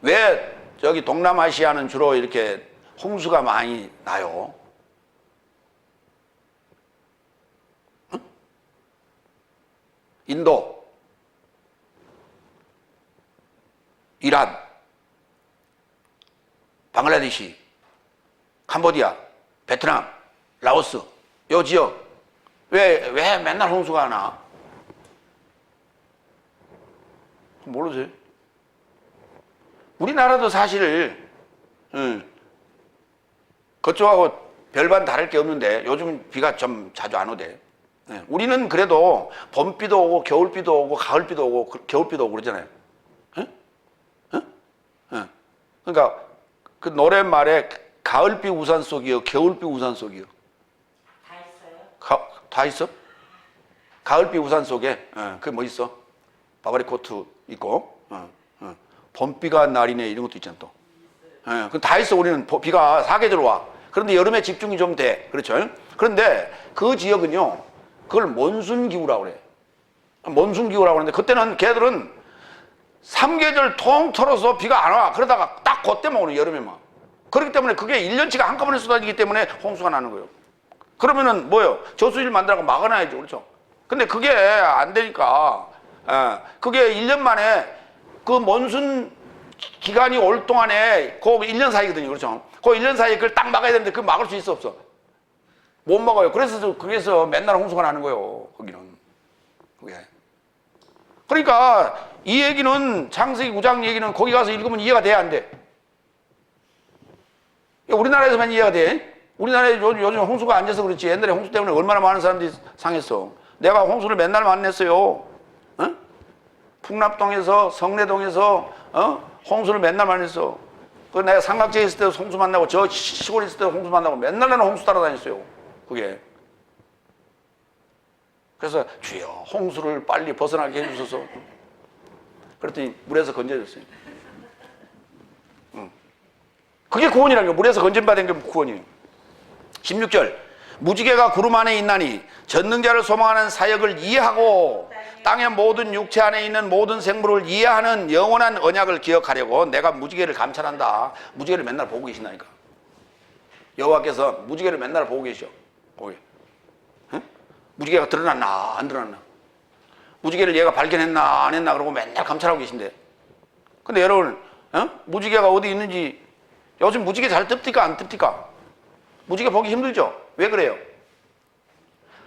왜 저기 동남아시아는 주로 이렇게 홍수가 많이 나요? 인도, 이란, 방글라데시, 캄보디아, 베트남, 라오스, 요 지역 왜 맨날 홍수가 나? 모르세요? 우리나라도 사실 그쪽하고 별반 다를 게 없는데 요즘 비가 좀 자주 안 오대. 우리는 그래도 봄비도 오고 겨울비도 오고 가을비도 오고 겨울비도 오고 그러잖아요. 그러니까 그 노랫말에 가을비 우산 속이요, 겨울비 우산 속이요. 다 있어요? 다 있어? 가을비 우산 속에 그게 뭐 있어? 바바리 코트 있고 봄비가 날이네 이런 것도 있잖아 또. 그건 다 있어. 우리는 비가 사계절 와. 그런데 여름에 집중이 좀 돼. 그렇죠? 그런데 그 지역은요, 그걸 몬순기후라고 그래. 몬순기후라고 하는데, 그때는 걔들은 3계절 통틀어서 비가 안 와. 그러다가 딱 그때만 오는, 여름에만. 그렇기 때문에 그게 1년치가 한꺼번에 쏟아지기 때문에 홍수가 나는 거예요. 그러면은 뭐요? 저수지를 만들라고 막아놔야죠. 그렇죠? 근데 그게 안 되니까, 그게 1년 만에 그 몬순 기간이 올 동안에 그 1년 사이거든요. 그렇죠? 그 1년 사이에 그걸 딱 막아야 되는데 그걸 막을 수 있어, 없어? 못 막아요. 그래서 맨날 홍수가 나는 거예요. 거기는. 그게. 그러니까 이 얘기는 창세기 9장 얘기는 거기 가서 읽으면 이해가 돼야 안 돼? 우리나라에서만 이해가 돼? 우리나라에 요즘 홍수가 안 돼서 그렇지. 옛날에 홍수 때문에 얼마나 많은 사람들이 상했어. 내가 홍수를 맨날 만났어요. 어? 풍납동에서, 성내동에서, 홍수를 맨날 만났어. 그 내가 삼각지에 있을 때도 홍수 만나고, 저 시골에 있을 때도 홍수 만나고, 맨날 나는 홍수 따라다녔어요. 그게. 그래서 주여, 홍수를 빨리 벗어나게 해주소서. 그랬더니 물에서 건져졌어요. 그게 구원이라는 거예요. 물에서 건진받은 게 구원이에요. 16절. 무지개가 구름 안에 있나니 전능자를 소망하는 사역을 이해하고 땅의 모든 육체 안에 있는 모든 생물을 이해하는 영원한 언약을 기억하려고 내가 무지개를 감찰한다. 무지개를 맨날 보고 계신다니까. 여호와께서 무지개를 맨날 보고 계셔. 거기. 응? 무지개가 드러났나 안 드러났나. 무지개를 얘가 발견했나 안 했나 그러고 맨날 감찰하고 계신데. 근데 여러분 무지개가 어디 있는지 요즘 무지개 잘 뜹니까 안 뜹니까? 무지개 보기 힘들죠? 왜 그래요?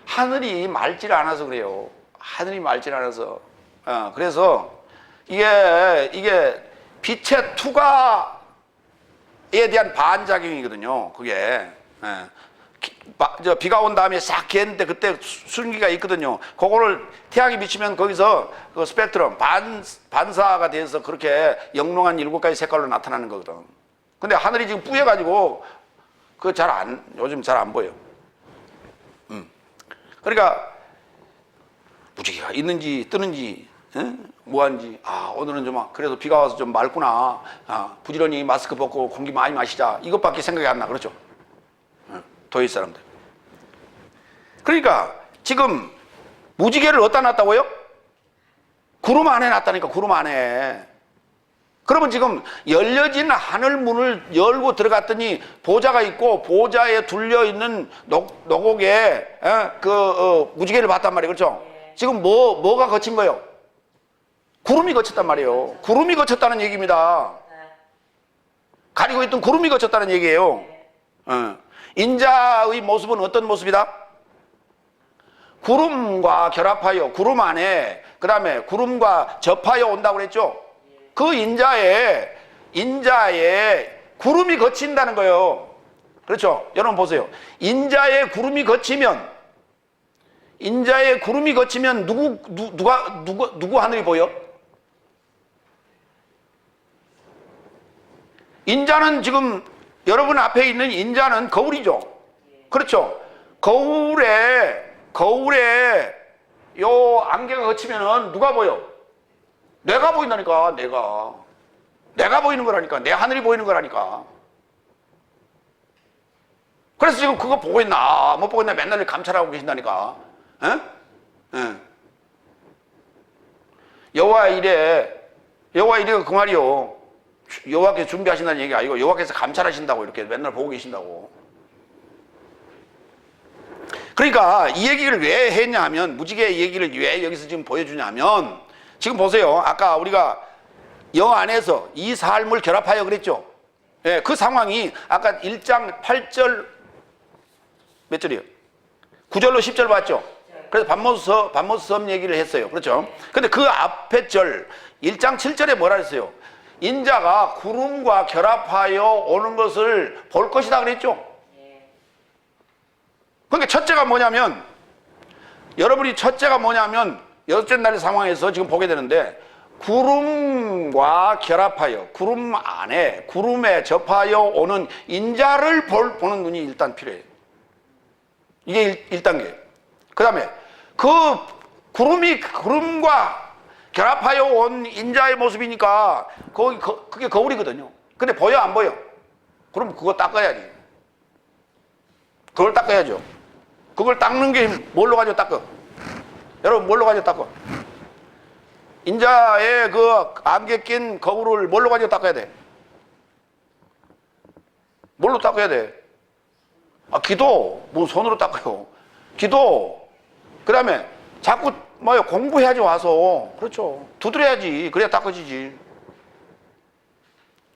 하늘이 맑질 않아서 그래요. 하늘이 맑질 않아서. 그래서 이게 빛의 투과에 대한 반작용이거든요. 그게. 비가 온 다음에 싹 개는데 그때 순기가 있거든요. 그거를 태양이 비치면 거기서 그 스펙트럼 반사가 돼서 그렇게 영롱한 7가지 색깔로 나타나는 거거든. 근데 하늘이 지금 뿌여가지고 그거 요즘 잘 안 보여. 그러니까 무지개가 있는지 뜨는지 뭐하는지 오늘은 좀 그래도 비가 와서 좀 맑구나. 부지런히 마스크 벗고 공기 많이 마시자. 이것밖에 생각이 안 나. 그렇죠? 도일 사람들. 그러니까 지금 무지개를 어디다 놨다고요? 구름 안에 놨다니까. 구름 안에. 그러면 지금 열려진 하늘문을 열고 들어갔더니 보좌가 있고 보좌에 둘려있는 노곡에 무지개를 봤단 말이에요. 그렇죠? 지금 뭐가 거친 거예요? 구름이 거쳤단 말이에요. 구름이 거쳤다는 얘기입니다. 가리고 있던 구름이 거쳤다는 얘기예요. 인자의 모습은 어떤 모습이다? 구름과 결합하여 구름 안에 그 다음에 구름과 접하여 온다고 그랬죠? 그 인자에 구름이 거친다는 거예요. 그렇죠? 여러분 보세요. 인자에 구름이 거치면 누구 하늘이 보여? 인자는 지금 여러분 앞에 있는 인자는 거울이죠. 그렇죠? 거울에 요 안개가 거치면은 누가 보여? 내가 보인다니까. 내가 보이는 거라니까. 내 하늘이 보이는 거라니까. 그래서 지금 그거 보고 있나 못 보고 있나 맨날 감찰하고 계신다니까. 여호와 이래가 그 말이요. 여호와께서 준비하신다는 얘기가 아니고 여호와께서 감찰하신다고 이렇게 맨날 보고 계신다고. 그러니까 이 얘기를 왜 했냐 하면 무지개 얘기를 왜 여기서 지금 보여주냐면 지금 보세요. 아까 우리가 영 안에서 이 삶을 결합하여 그랬죠. 예, 그 상황이 아까 1장 8절 몇 절이요? 9절로 10절 봤죠. 그래서 반모스 섬 얘기를 했어요. 그렇죠? 근데 그 앞에 절 1장 7절에 뭐라 했어요? 인자가 구름과 결합하여 오는 것을 볼 것이다 그랬죠. 그러니까 첫째가 뭐냐면 여섯째 날의 상황에서 지금 보게 되는데 구름과 결합하여 구름 안에 구름에 접하여 오는 인자를 보는 눈이 일단 필요해요. 이게 1단계. 그 다음에 그 구름과 결합하여 온 인자의 모습이니까 그게 거울이거든요. 근데 보여 안 보여? 그럼 그거 닦아야지. 그걸 닦아야죠. 그걸 닦는 게 뭘로 가지고 닦아? 여러분 뭘로 가지고 닦아? 인자의 그 안개 낀 거울을 뭘로 가지고 닦아야 돼? 뭘로 닦아야 돼? 기도, 뭐 손으로 닦아요. 기도. 그 다음에 자꾸 뭐요, 공부해야지 와서. 그렇죠. 두드려야지. 그래야 닦아지지.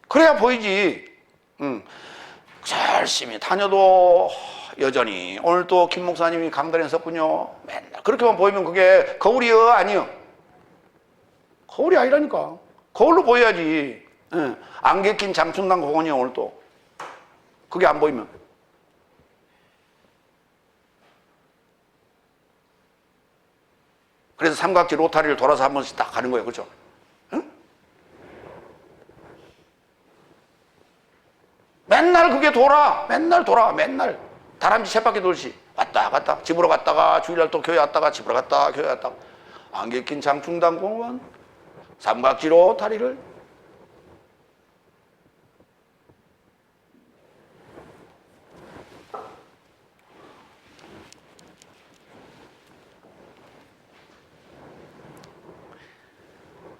그래야 보이지. 열심히 다녀도 여전히. 오늘 또 김 목사님이 강단에 섰군요. 맨날 그렇게만 보이면 그게 거울이요? 아니요? 거울이 아니라니까. 거울로 보여야지. 안개 낀 장충당 공원이요, 오늘 또. 그게 안 보이면. 그래서 삼각지 로타리를 돌아서 한 번씩 딱 가는 거예요. 그렇죠? 응? 맨날 그게 돌아. 맨날 돌아. 맨날. 다람쥐 쳇바퀴 돌시. 왔다 갔다. 집으로 갔다가 주일날 또 교회 왔다가 집으로 갔다가 교회 왔다가. 안개 낀 장충당 공원. 삼각지 로타리를.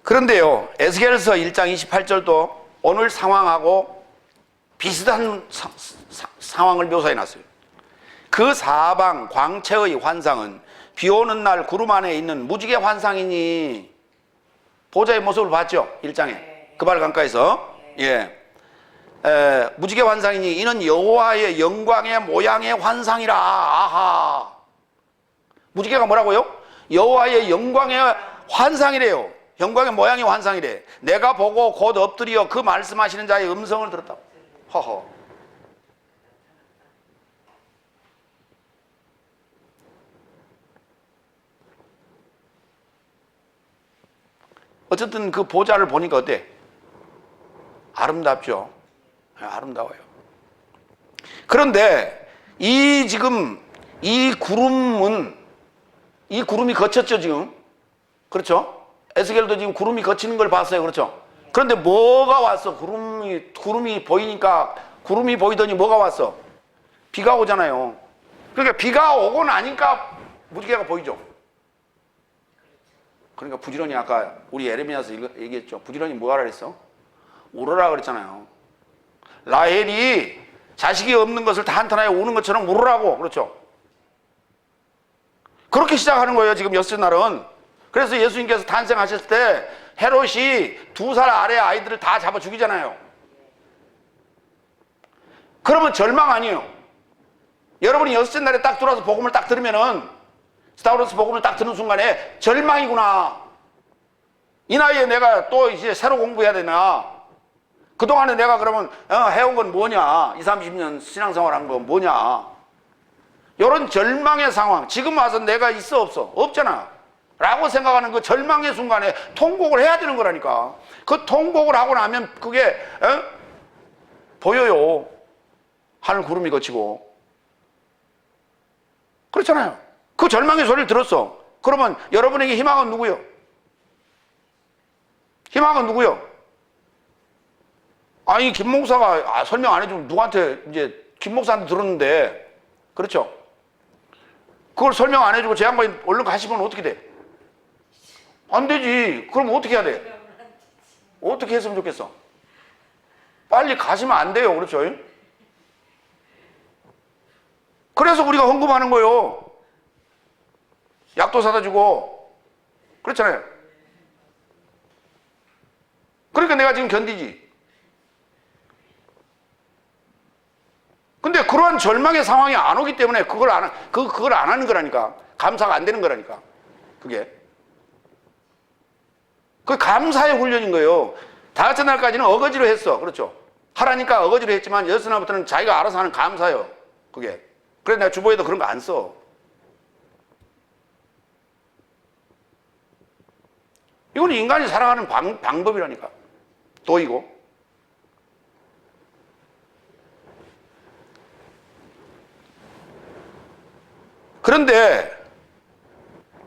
그런데요, 에스겔서 1장 28절도 오늘 상황하고 비슷한 상황을 묘사해 놨어요. 그 사방 광채의 환상은 비 오는 날 구름 안에 있는 무지개 환상이니. 보좌의 모습을 봤죠? 1장에. 그발 강가에서. 예. 무지개 환상이니 이는 여호와의 영광의 모양의 환상이라. 아하. 무지개가 뭐라고요? 여호와의 영광의 환상이래요. 영광의 모양의 환상이래. 내가 보고 곧 엎드려 그 말씀하시는 자의 음성을 들었다. 허허. 어쨌든 그 보좌를 보니까 어때? 아름답죠? 아름다워요. 그런데 지금 이 구름이 거쳤죠, 지금. 그렇죠? 에스겔도 지금 구름이 거치는 걸 봤어요. 그렇죠? 그런데 뭐가 왔어? 구름이 보이니까, 구름이 보이더니 뭐가 왔어? 비가 오잖아요. 그러니까 비가 오고 나니까 무지개가 보이죠. 그러니까 부지런히 아까 우리 에레미야서 얘기했죠. 부지런히 뭐 하라 그랬어? 울어라 그랬잖아요. 라헬이 자식이 없는 것을 다 한탄하여 우는 것처럼 울으라고. 그렇죠? 그렇게 시작하는 거예요, 지금 엿새 날은. 그래서 예수님께서 탄생하셨을 때 헤롯이 2살 아래 아이들을 다 잡아 죽이잖아요. 그러면 절망 아니에요. 여러분이 엿새 날에 딱 들어와서 복음을 딱 들으면은, 스타워스 복음을 딱 듣는 순간에 절망이구나. 이 나이에 내가 또 이제 새로 공부해야 되나? 그동안에 내가 그러면 해온 건 뭐냐? 20, 30년 신앙생활 한 건 뭐냐? 이런 절망의 상황. 지금 와서 내가 있어 없어? 없잖아. 라고 생각하는 그 절망의 순간에 통곡을 해야 되는 거라니까. 그 통곡을 하고 나면 그게 보여요. 하늘 구름이 거치고. 그렇잖아요. 그 절망의 소리를 들었어. 그러면 여러분에게 희망은 누구요? 희망은 누구요? 아니, 김 목사가 설명 안 해주면 누구한테 이제 김 목사한테 들었는데, 그렇죠? 그걸 설명 안 해주고 제 양반이 얼른 가시면 어떻게 돼? 안 되지. 그럼 어떻게 해야 돼? 어떻게 했으면 좋겠어? 빨리 가시면 안 돼요. 그렇죠? 그래서 우리가 헌금하는 거예요. 약도 사다 주고. 그렇잖아요. 그러니까 내가 지금 견디지. 근데 그러한 절망의 상황이 안 오기 때문에 그걸 안 하는 거라니까. 감사가 안 되는 거라니까. 그게. 그 감사의 훈련인 거예요. 다섯째 날까지는 어거지로 했어. 그렇죠? 하라니까 어거지로 했지만 여섯 날부터는 자기가 알아서 하는 감사예요. 그게. 그래서 내가 주보에도 그런 거 안 써. 이거는 인간이 살아가는 방법이라니까. 도이고. 그런데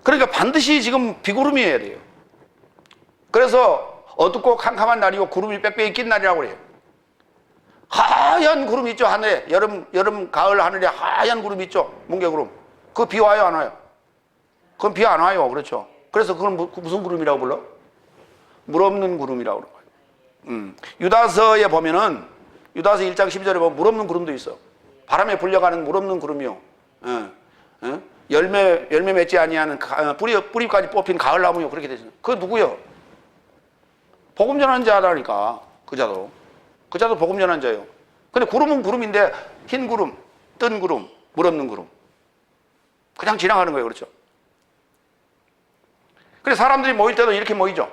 그러니까 반드시 지금 비구름이어야 돼요. 그래서 어둡고 캄캄한 날이고 구름이 빽빽이 낀 날이라고 그래요. 하얀 구름 있죠, 하늘에. 여름, 가을 하늘에 하얀 구름 있죠, 뭉게구름. 그거 비 와요, 안 와요? 그건 비 안 와요. 그렇죠? 그래서 그건 무슨 구름이라고 불러? 물 없는 구름이라고 그러는 거예요. 유다서에 보면은, 유다서 1장 12절에 보면 물 없는 구름도 있어. 바람에 불려가는 물 없는 구름이요. 열매 맺지 아니하는 뿌리까지 뽑힌 가을 나무요. 그렇게 되죠. 그거 누구요? 복음 전하는 자라니까. 그자도 복음 전하는 자예요. 근데 구름은 구름인데 흰 구름, 뜬 구름, 물 없는 구름. 그냥 지나가는 거예요. 그렇죠? 그래 사람들이 모일 때도 이렇게 모이죠.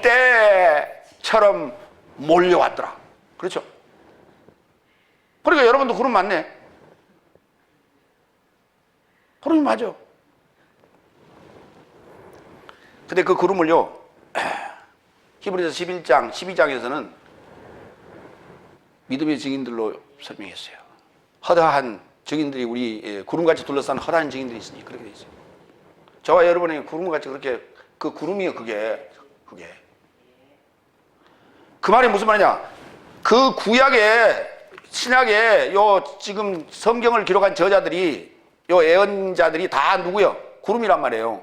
구름대처럼 몰려왔더라. 그렇죠? 그러니까 여러분도 구름 맞네. 구름이 맞아. 근데 그 구름을요, 히브리서 11장, 12장에서는 믿음의 증인들로 설명했어요. 허다한 증인들이 우리 구름같이 둘러싼 허다한 증인들이 있으니 그렇게 돼 있어요. 저와 여러분이 구름같이 그렇게 그 구름이요 그게 그 말이 무슨 말이냐? 그 구약의 신약의 요 지금 성경을 기록한 저자들이 요 예언자들이 다 누구요? 구름이란 말이에요.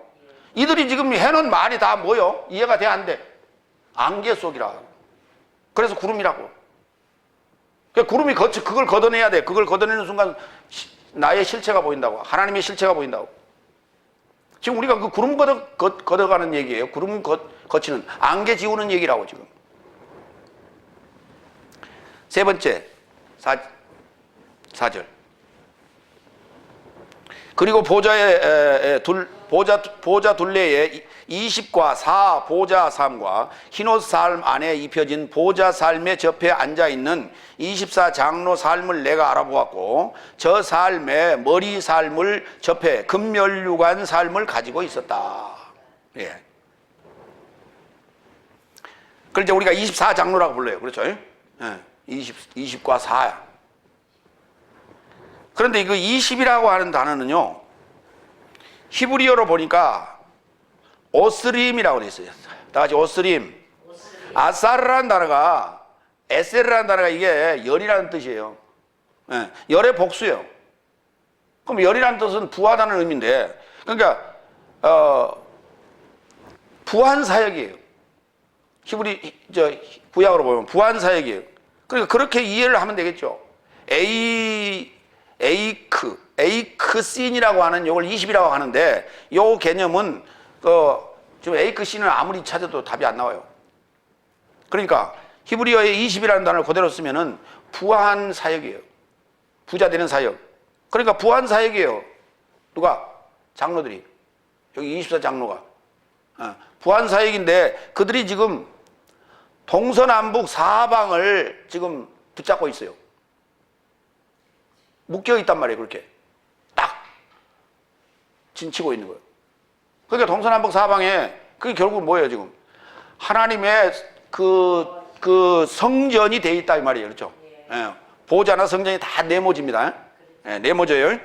이들이 지금 해놓은 말이 다 뭐요? 이해가 돼 안 돼? 안개 속이라. 그래서 구름이라고. 구름이 그걸 걷어내야 돼. 그걸 걷어내는 순간 나의 실체가 보인다고. 하나님의 실체가 보인다고. 지금 우리가 그 구름 걷어가는 얘기예요. 구름 거치는 안개 지우는 얘기라고 지금. 세 번째 4절. 그리고 보좌 둘레에 20과 4 보좌 삶과 흰옷 삶 안에 입혀진 보좌 삶의 접해 앉아있는 24 장로 삶을 내가 알아보았고 저 삶의 머리 삶을 접해 금면류관 삶을 가지고 있었다. 예. 그걸 이제 우리가 24 장로라고 불러요. 그렇죠? 예. 20과 4야. 그런데 이거 20이라고 하는 단어는요, 히브리어로 보니까 오스림이라고 되어 있어요. 다 같이 오스림. 아사르라는 단어가, 에세르라는 단어가 이게 열이라는 뜻이에요. 예, 열의 복수예요. 그럼 열이라는 뜻은 부하다는 의미인데, 그러니까 부한사역이에요. 구약으로 보면 부한사역이에요. 그러니까 그렇게 이해를 하면 되겠죠. 에이크신이라고 하는 요걸 20이라고 하는데 요 개념은 지금 에이크신을 아무리 찾아도 답이 안 나와요. 그러니까 히브리어에 20이라는 단어를 그대로 쓰면은 부한 사역이에요. 부자 되는 사역. 그러니까 부한 사역이에요. 누가? 장로들이. 여기 24 장로가. 부한 사역인데 그들이 지금 동서남북 사방을 지금 붙잡고 있어요. 묶여 있단 말이에요. 그렇게 딱 진치고 있는 거예요. 그러니까 동서남북 사방에 그게 결국 뭐예요? 지금 하나님의 그 성전이 돼 있다 이 말이에요. 그렇죠? 예. 보좌나 성전이 다 네모집니다. 예, 네모져요.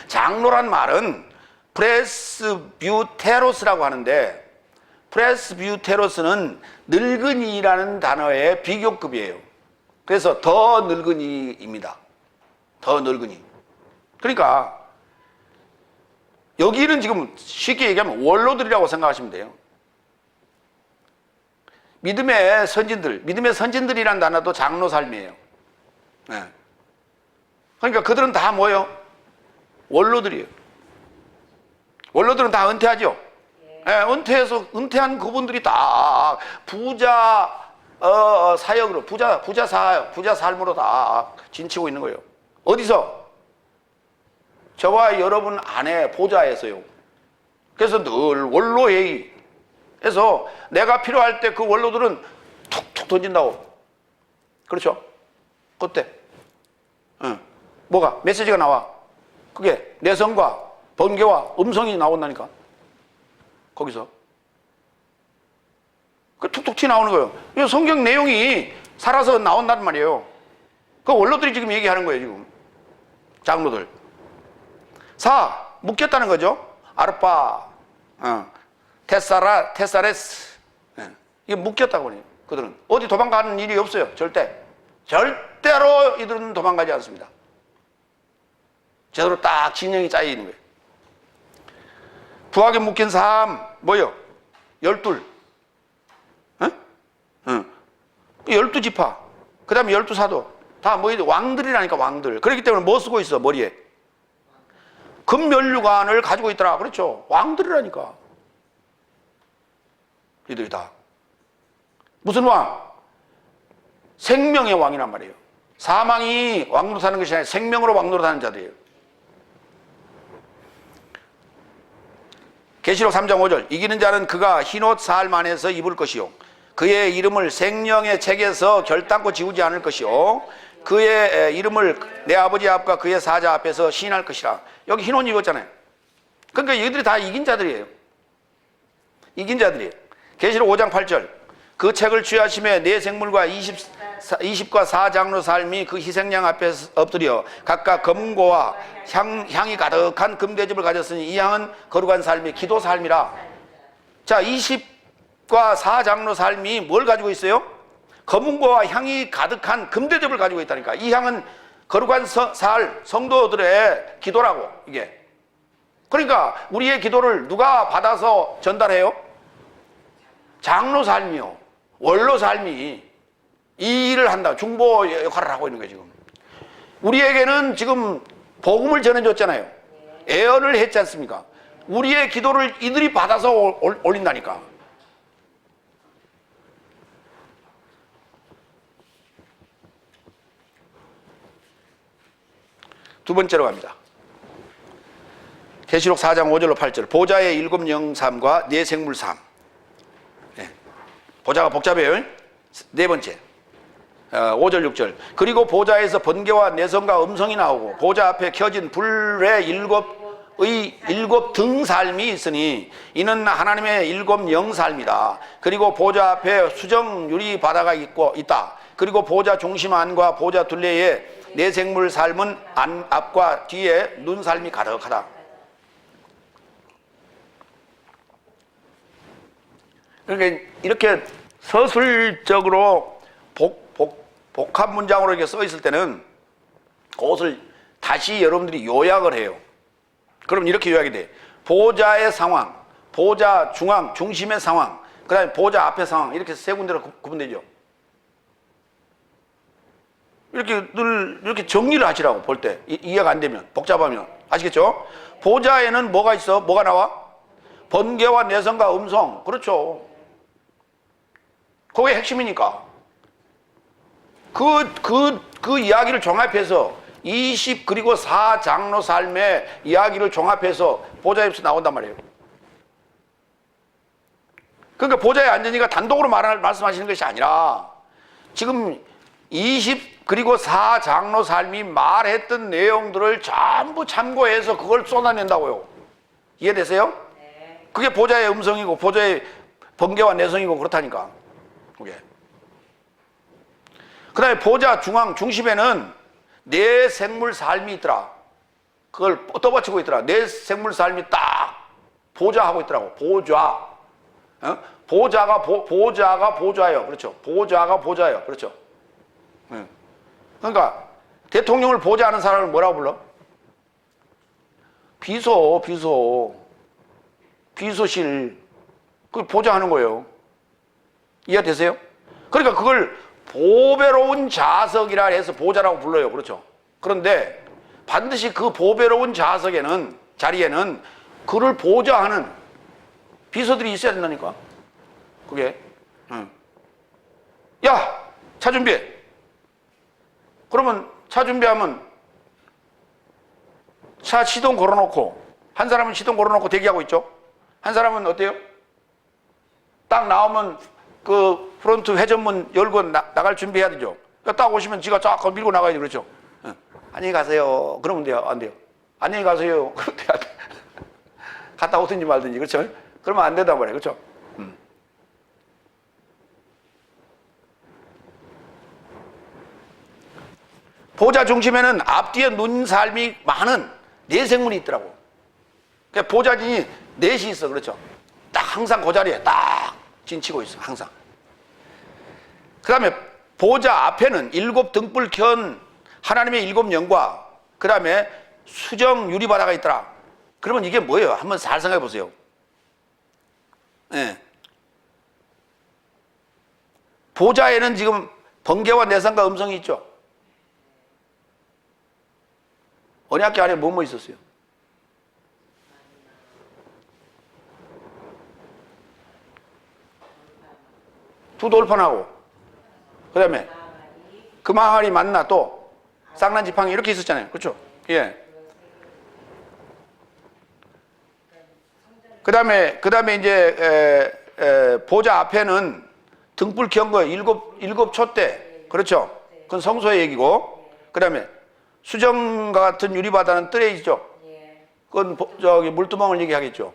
장로란 말은 프레스뷰테로스라고 하는데 프레스뷰테로스는 늙은이라는 단어의 비교급이에요. 그래서 더 늙은이입니다. 더 늙은이. 그러니까 여기는 지금 쉽게 얘기하면 원로들이라고 생각하시면 돼요. 믿음의 선진들이라는 단어도 장로 삶이에요. 네. 그러니까 그들은 다 뭐예요? 원로들이에요. 원로들은 다 은퇴하죠. 네, 은퇴한 그분들이 다 부자 사역으로 부자 삶으로 다 진치고 있는 거예요. 어디서? 저와 여러분 안에 보좌에서요. 그래서 늘 원로회의 해서 내가 필요할 때 그 원로들은 툭툭 던진다고. 그렇죠? 그때 뭐가? 메시지가 나와. 그게 내성과 번개와 음성이 나온다니까. 거기서 그 툭툭 튀어나오는 거예요. 성경 내용이 살아서 나온단 말이에요. 그 원로들이 지금 얘기하는 거예요. 지금 장로들. 4. 묶였다는 거죠. 아르파, 테사레스. 이게 묶였다고 해요. 그들은 어디 도망가는 일이 없어요. 절대로 이들은 도망가지 않습니다. 제대로 딱 진영이 짜여 있는 거예요. 부하게 묶인 삶 뭐요? 12. 12지파. 그 다음에 12사도. 다 뭐 왕들이라니까, 왕들. 그렇기 때문에 뭐 쓰고 있어, 머리에? 금면류관을 가지고 있더라. 그렇죠. 왕들이라니까. 이들이 다. 무슨 왕? 생명의 왕이란 말이에요. 사망이 왕으로 사는 것이 아니라 생명으로 왕으로 사는 자들이에요. 계시록 3장 5절. 이기는 자는 그가 흰옷 사흘 만에서 입을 것이요, 그의 이름을 생명의 책에서 결단코 지우지 않을 것이요, 그의 이름을 내 아버지 앞과 그의 사자 앞에서 시인할 것이라. 여기 흰옷 입었잖아요. 그러니까 이들이 다 이긴 자들이에요. 이긴 자들이에요. 계시록 5장 8절. 그 책을 취하심에 네 생물과 20과 4장로 삶이 그 희생양 앞에 엎드려 각각 검은고와 향이 가득한 금대접을 가졌으니 이 향은 거룩한 삶이 기도 삶이라. 자, 20과 4장로 삶이 뭘 가지고 있어요? 검은고와 향이 가득한 금대접을 가지고 있다니까. 이 향은 거룩한 성도들의 기도라고, 이게. 그러니까 우리의 기도를 누가 받아서 전달해요? 장로 삶이요, 원로 삶이 이 일을 한다. 중보 역할을 하고 있는 거예요, 지금. 우리에게는 지금 복음을 전해줬잖아요. 예언을 했지 않습니까? 우리의 기도를 이들이 받아서 올린다니까. 두 번째로 갑니다. 계시록 4장 5절로 8절. 보좌의 7 영삼과 4 생물 삶. 네. 보좌가 복잡해요. 네 번째. 5절 6절. 그리고 보좌에서 번개와 내성과 음성이 나오고 보좌 앞에 켜진 불의 7 등살미 있으니 이는 하나님의 7 영살미다. 그리고 보좌 앞에 수정 유리 바다가 있다. 그리고 보좌 중심 안과 보좌 둘레에 네 생물 삶은 앞과 뒤에 눈살미 가득하다. 그러니까 이렇게 서술적으로 복합 문장으로 이렇게 써 있을 때는 그것을 다시 여러분들이 요약을 해요. 그럼 이렇게 요약이 돼. 보좌의 상황, 보좌 중앙, 중심의 상황, 그 다음에 보좌 앞의 상황, 이렇게 세 군데로 구분되죠. 이렇게 늘 이렇게 정리를 하시라고, 볼 때. 이해가 안 되면, 복잡하면. 아시겠죠? 보좌에는 뭐가 있어? 뭐가 나와? 번개와 내성과 음성. 그렇죠. 그게 핵심이니까. 그 이야기를 종합해서 20 그리고 4장로 삶의 이야기를 종합해서 보좌에서 나온단 말이에요. 그러니까 보좌의 앉으니까 단독으로 말씀하시는 것이 아니라 지금 20 그리고 4장로 삶이 말했던 내용들을 전부 참고해서 그걸 쏟아낸다고요. 이해되세요? 네. 그게 보좌의 음성이고 보좌의 번개와 내성이고 그렇다니까. 그게. 그 다음에 보좌 중앙 중심에는 네 생물 삶이 있더라. 그걸 떠받치고 있더라. 네 생물 삶이 딱 보좌하고 있더라고. 보좌. 어? 보좌가 보좌예요. 그렇죠. 보좌가 보좌예요. 그렇죠. 그러니까 대통령을 보좌하는 사람을 뭐라고 불러? 비서실. 그걸 보좌하는 거예요. 이해되세요? 그러니까 그걸 보배로운 좌석이라 해서 보좌라고 불러요. 그렇죠. 그런데 반드시 그 보배로운 자리에는 그를 보좌하는 비서들이 있어야 된다니까. 그게. 야, 차 준비해. 그러면 차 준비하면 차 시동 걸어놓고, 한 사람은 시동 걸어놓고 대기하고 있죠. 한 사람은 어때요? 딱 나오면 그 프론트 회전문 열고 나갈 준비해야 되죠. 딱 오시면 지가 쫙 밀고 나가야지. 그렇죠. 안녕히 가세요. 그러면 돼요? 안 돼요? 안녕히 가세요. 그러면 돼요? 갔다 오든지 말든지. 그렇죠. 그러면 안 된단 말이에요. 그렇죠. 보좌 중심에는 앞뒤에 눈살미 많은 네 생물이 있더라고. 그러니까 보좌진이 넷이 있어. 그렇죠. 딱 항상 그 자리에 딱 진치고 있어. 항상. 그 다음에 보좌 앞에는 7 등불 켠 하나님의 7 영과 그 다음에 수정 유리바다가 있더라. 그러면 이게 뭐예요? 한번 잘 생각해 보세요. 네. 보좌에는 지금 번개와 내성과 음성이 있죠. 언약궤 안에 뭐 있었어요? 두 돌판하고 그 다음에 그 망아리 만나 또 쌍난지팡이 이렇게 있었잖아요. 그렇죠? 예. 그 다음에 이제 보좌 앞에는 등불 켠 거 일곱 촛대. 그렇죠? 그건 성소의 얘기고. 그 다음에 수정과 같은 유리바다는 뜰에 있죠. 그건 저기 물두멍을 얘기하겠죠.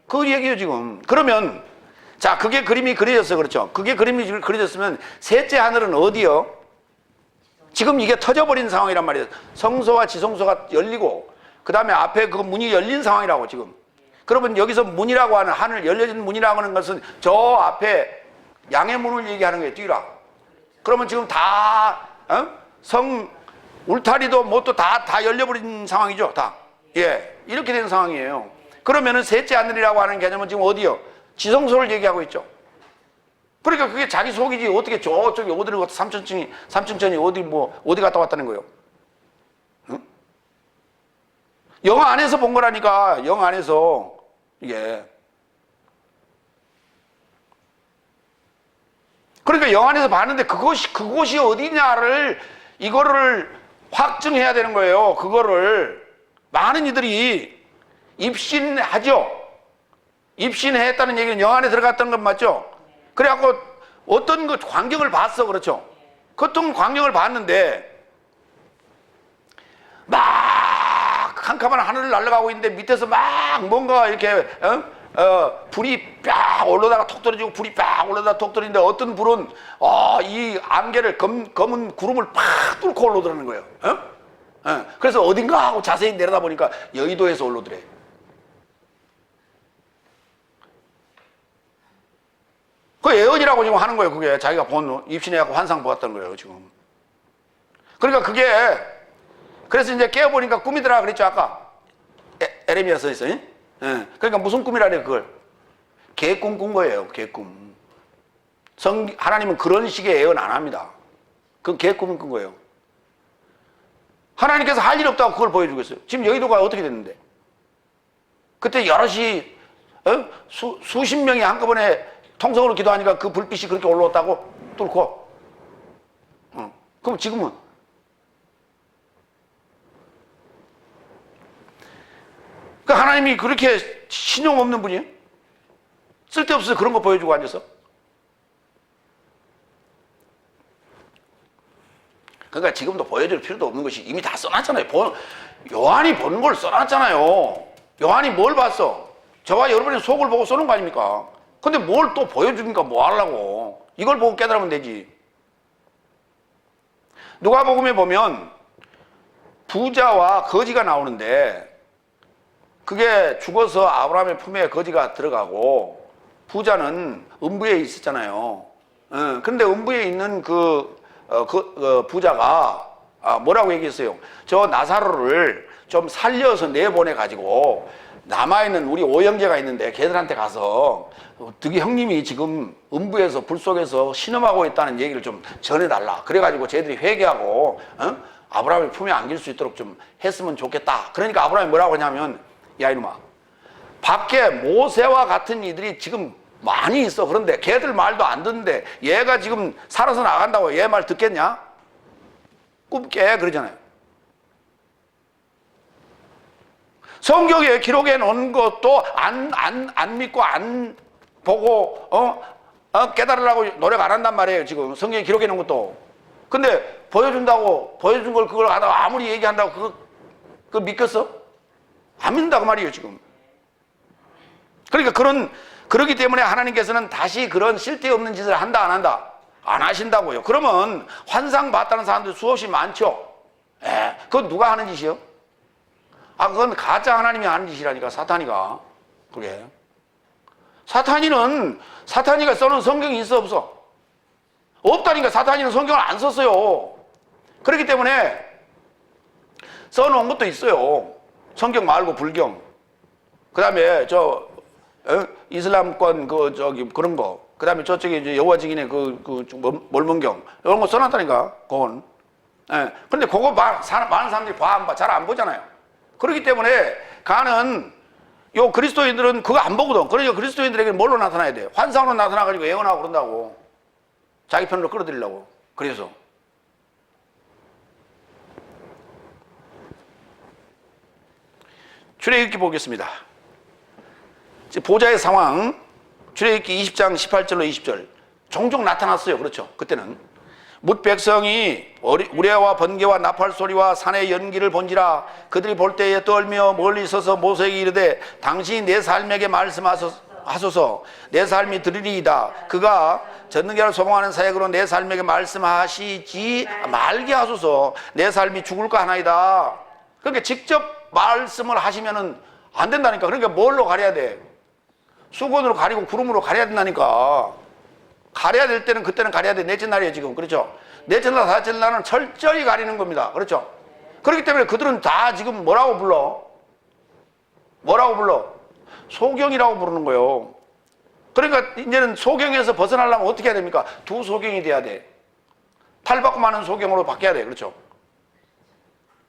그 얘기요 지금. 그러면 자, 그게 그림이 그려졌어요. 그렇죠? 그게 그림이 그려졌으면 셋째 하늘은 어디요? 지금 이게 터져버린 상황이란 말이에요. 성소와 지성소가 열리고 그 다음에 앞에 그 문이 열린 상황이라고 지금. 그러면 여기서 문이라고 하는 하늘 열려진 문이라고 하는 것은 저 앞에 양의 문을 얘기하는 거예요. 뛰라. 그러면 지금 다 성 울타리도 뭣도 다 열려버린 상황이죠. 다. 예, 이렇게 된 상황이에요. 그러면은 셋째 하늘이라고 하는 개념은 지금 어디요? 지성소를 얘기하고 있죠. 그러니까 그게 자기 속이지 어떻게 저쪽에 어디를 갔다 3층천이 어디 갔다 왔다는 거예요. 응? 영 안에서 본 거라니까. 영 안에서 이게. 그러니까 영 안에서 봤는데 그곳이 어디냐를 이거를 확증해야 되는 거예요. 그거를 많은 이들이 입신하죠. 입신했다는 얘기는 영 안에 들어갔다는 건 맞죠? 그래갖고 어떤 그 광경을 봤어. 그렇죠? 어떤 광경을 봤는데 막 캄캄한 하늘을 날아가고 있는데 밑에서 막 뭔가 이렇게 불이 쫙 올라다가 톡 떨어지고 불이 쫙 올라다가 톡 떨어지는데 어떤 불은 이 안개를 검은 구름을 팍 뚫고 올라오더라는 거예요. 그래서 어딘가 하고 자세히 내려다 보니까 여의도에서 올라오더래. 그 예언이라고 지금 하는 거예요. 그게 자기가 본 입신해갖고 환상 보았다는 거예요. 지금. 그러니까 그게 그래서 이제 깨어보니까 꿈이더라 그랬죠. 아까 에레미야 써 있어요. 예. 그러니까 무슨 꿈이라 그래 그걸? 개꿈 꾼 거예요. 개꿈. 하나님은 그런 식의 예언 안 합니다. 그건 개꿈 꾼 거예요. 하나님께서 할 일 없다고 그걸 보여주겠어요. 지금 여의도가 어떻게 됐는데? 그때 여럿이 수십 명이 한꺼번에 통성으로 기도하니까 그 불빛이 그렇게 올라왔다고 뚫고. 그럼 지금은? 그 하나님이 그렇게 신용 없는 분이에요? 쓸데없어서 그런 거 보여주고 앉아서? 그러니까 지금도 보여줄 필요도 없는 것이 이미 다 써놨잖아요. 요한이 본 걸 써놨잖아요. 요한이 뭘 봤어? 저와 여러분의 속을 보고 써놓은 거 아닙니까? 근데 뭘 또 보여주니까 뭐 하려고? 이걸 보고 깨달으면 되지. 누가복음에 보면 부자와 거지가 나오는데 그게 죽어서 아브라함의 품에 거지가 들어가고 부자는 음부에 있었잖아요. 그런데 음부에 있는 그 부자가 뭐라고 얘기했어요? 저 나사로를 좀 살려서 내보내가지고 남아있는 우리 오형제가 있는데 걔들한테 가서 득이 형님이 지금 음부에서 불 속에서 신음하고 있다는 얘기를 좀 전해달라. 그래가지고 쟤들이 회개하고 아브라함의 품에 안길 수 있도록 좀 했으면 좋겠다. 그러니까 아브라함이 뭐라고 하냐면 야 이놈아, 밖에 모세와 같은 이들이 지금 많이 있어. 그런데 걔들 말도 안 듣는데 얘가 지금 살아서 나간다고 얘 말 듣겠냐? 꿈 깨 그러잖아요. 성경에 기록해 놓은 것도 안 믿고 안 보고 깨달으려고 노력 안 한단 말이에요. 지금 성경에 기록해 놓은 것도. 근데 보여준 걸 그걸 하다가 아무리 얘기한다고 그거 믿겠어? 안 믿는다고 말이에요. 지금. 그러니까 그러기 때문에 하나님께서는 다시 그런 쓸데없는 짓을 한다 안 한다? 안 하신다고요. 그러면 환상 봤다는 사람들 수없이 많죠. 그건 누가 하는 짓이요? 그건 가짜 하나님이 하는 짓이라니까. 사탄이가. 그게 사탄이가 써놓은 성경이 있어 없어? 없다니까. 사탄이는 성경을 안 썼어요. 그렇기 때문에 써놓은 것도 있어요. 성경 말고 불경. 그 다음에 이슬람권 그런 거. 그 다음에 저쪽에 이제 여호와 증인의 몰문경 이런 거 써놨다니까. 그건. 그런데 그거 많은 사람들이 잘 안 보잖아요. 그렇기 때문에 가는 요 그리스도인들은 그거 안 보거든. 그러니까 그리스도인들에게 뭘로 나타나야 돼? 환상으로 나타나가지고 예언하고 그런다고. 자기 편으로 끌어들이려고. 그래서 출애굽기 보겠습니다. 보좌의 상황, 출애굽기 20장 18절로 20절 종종 나타났어요. 그렇죠? 그때는 뭇 백성이 우레와 번개와 나팔 소리와 산의 연기를 본지라 그들이 볼 때에 떨며 멀리 서서 모세에게 이르되 당신이 내 삶에게 말씀하소서 내 삶이 들으리이다. 그가 전능자를 소망하는 사역으로 내 삶에게 말씀하시지 말게 하소서. 내 삶이 죽을까 하나이다. 그러니까 직접 말씀을 하시면은 안 된다니까. 그러니까 뭘로 가려야 돼? 수건으로 가리고 구름으로 가려야 된다니까. 가려야 될 때는 그때는 가려야 돼. 넷째 날이에요 지금. 그렇죠? 넷째 날, 다섯째 날은 철저히 가리는 겁니다. 그렇죠? 그렇기 때문에 그들은 다 지금 뭐라고 불러? 뭐라고 불러? 소경이라고 부르는 거예요. 그러니까 이제는 소경에서 벗어나려면 어떻게 해야 됩니까? 두 소경이 돼야 돼. 탈바꿈 하는 소경으로 바뀌어야 돼. 그렇죠?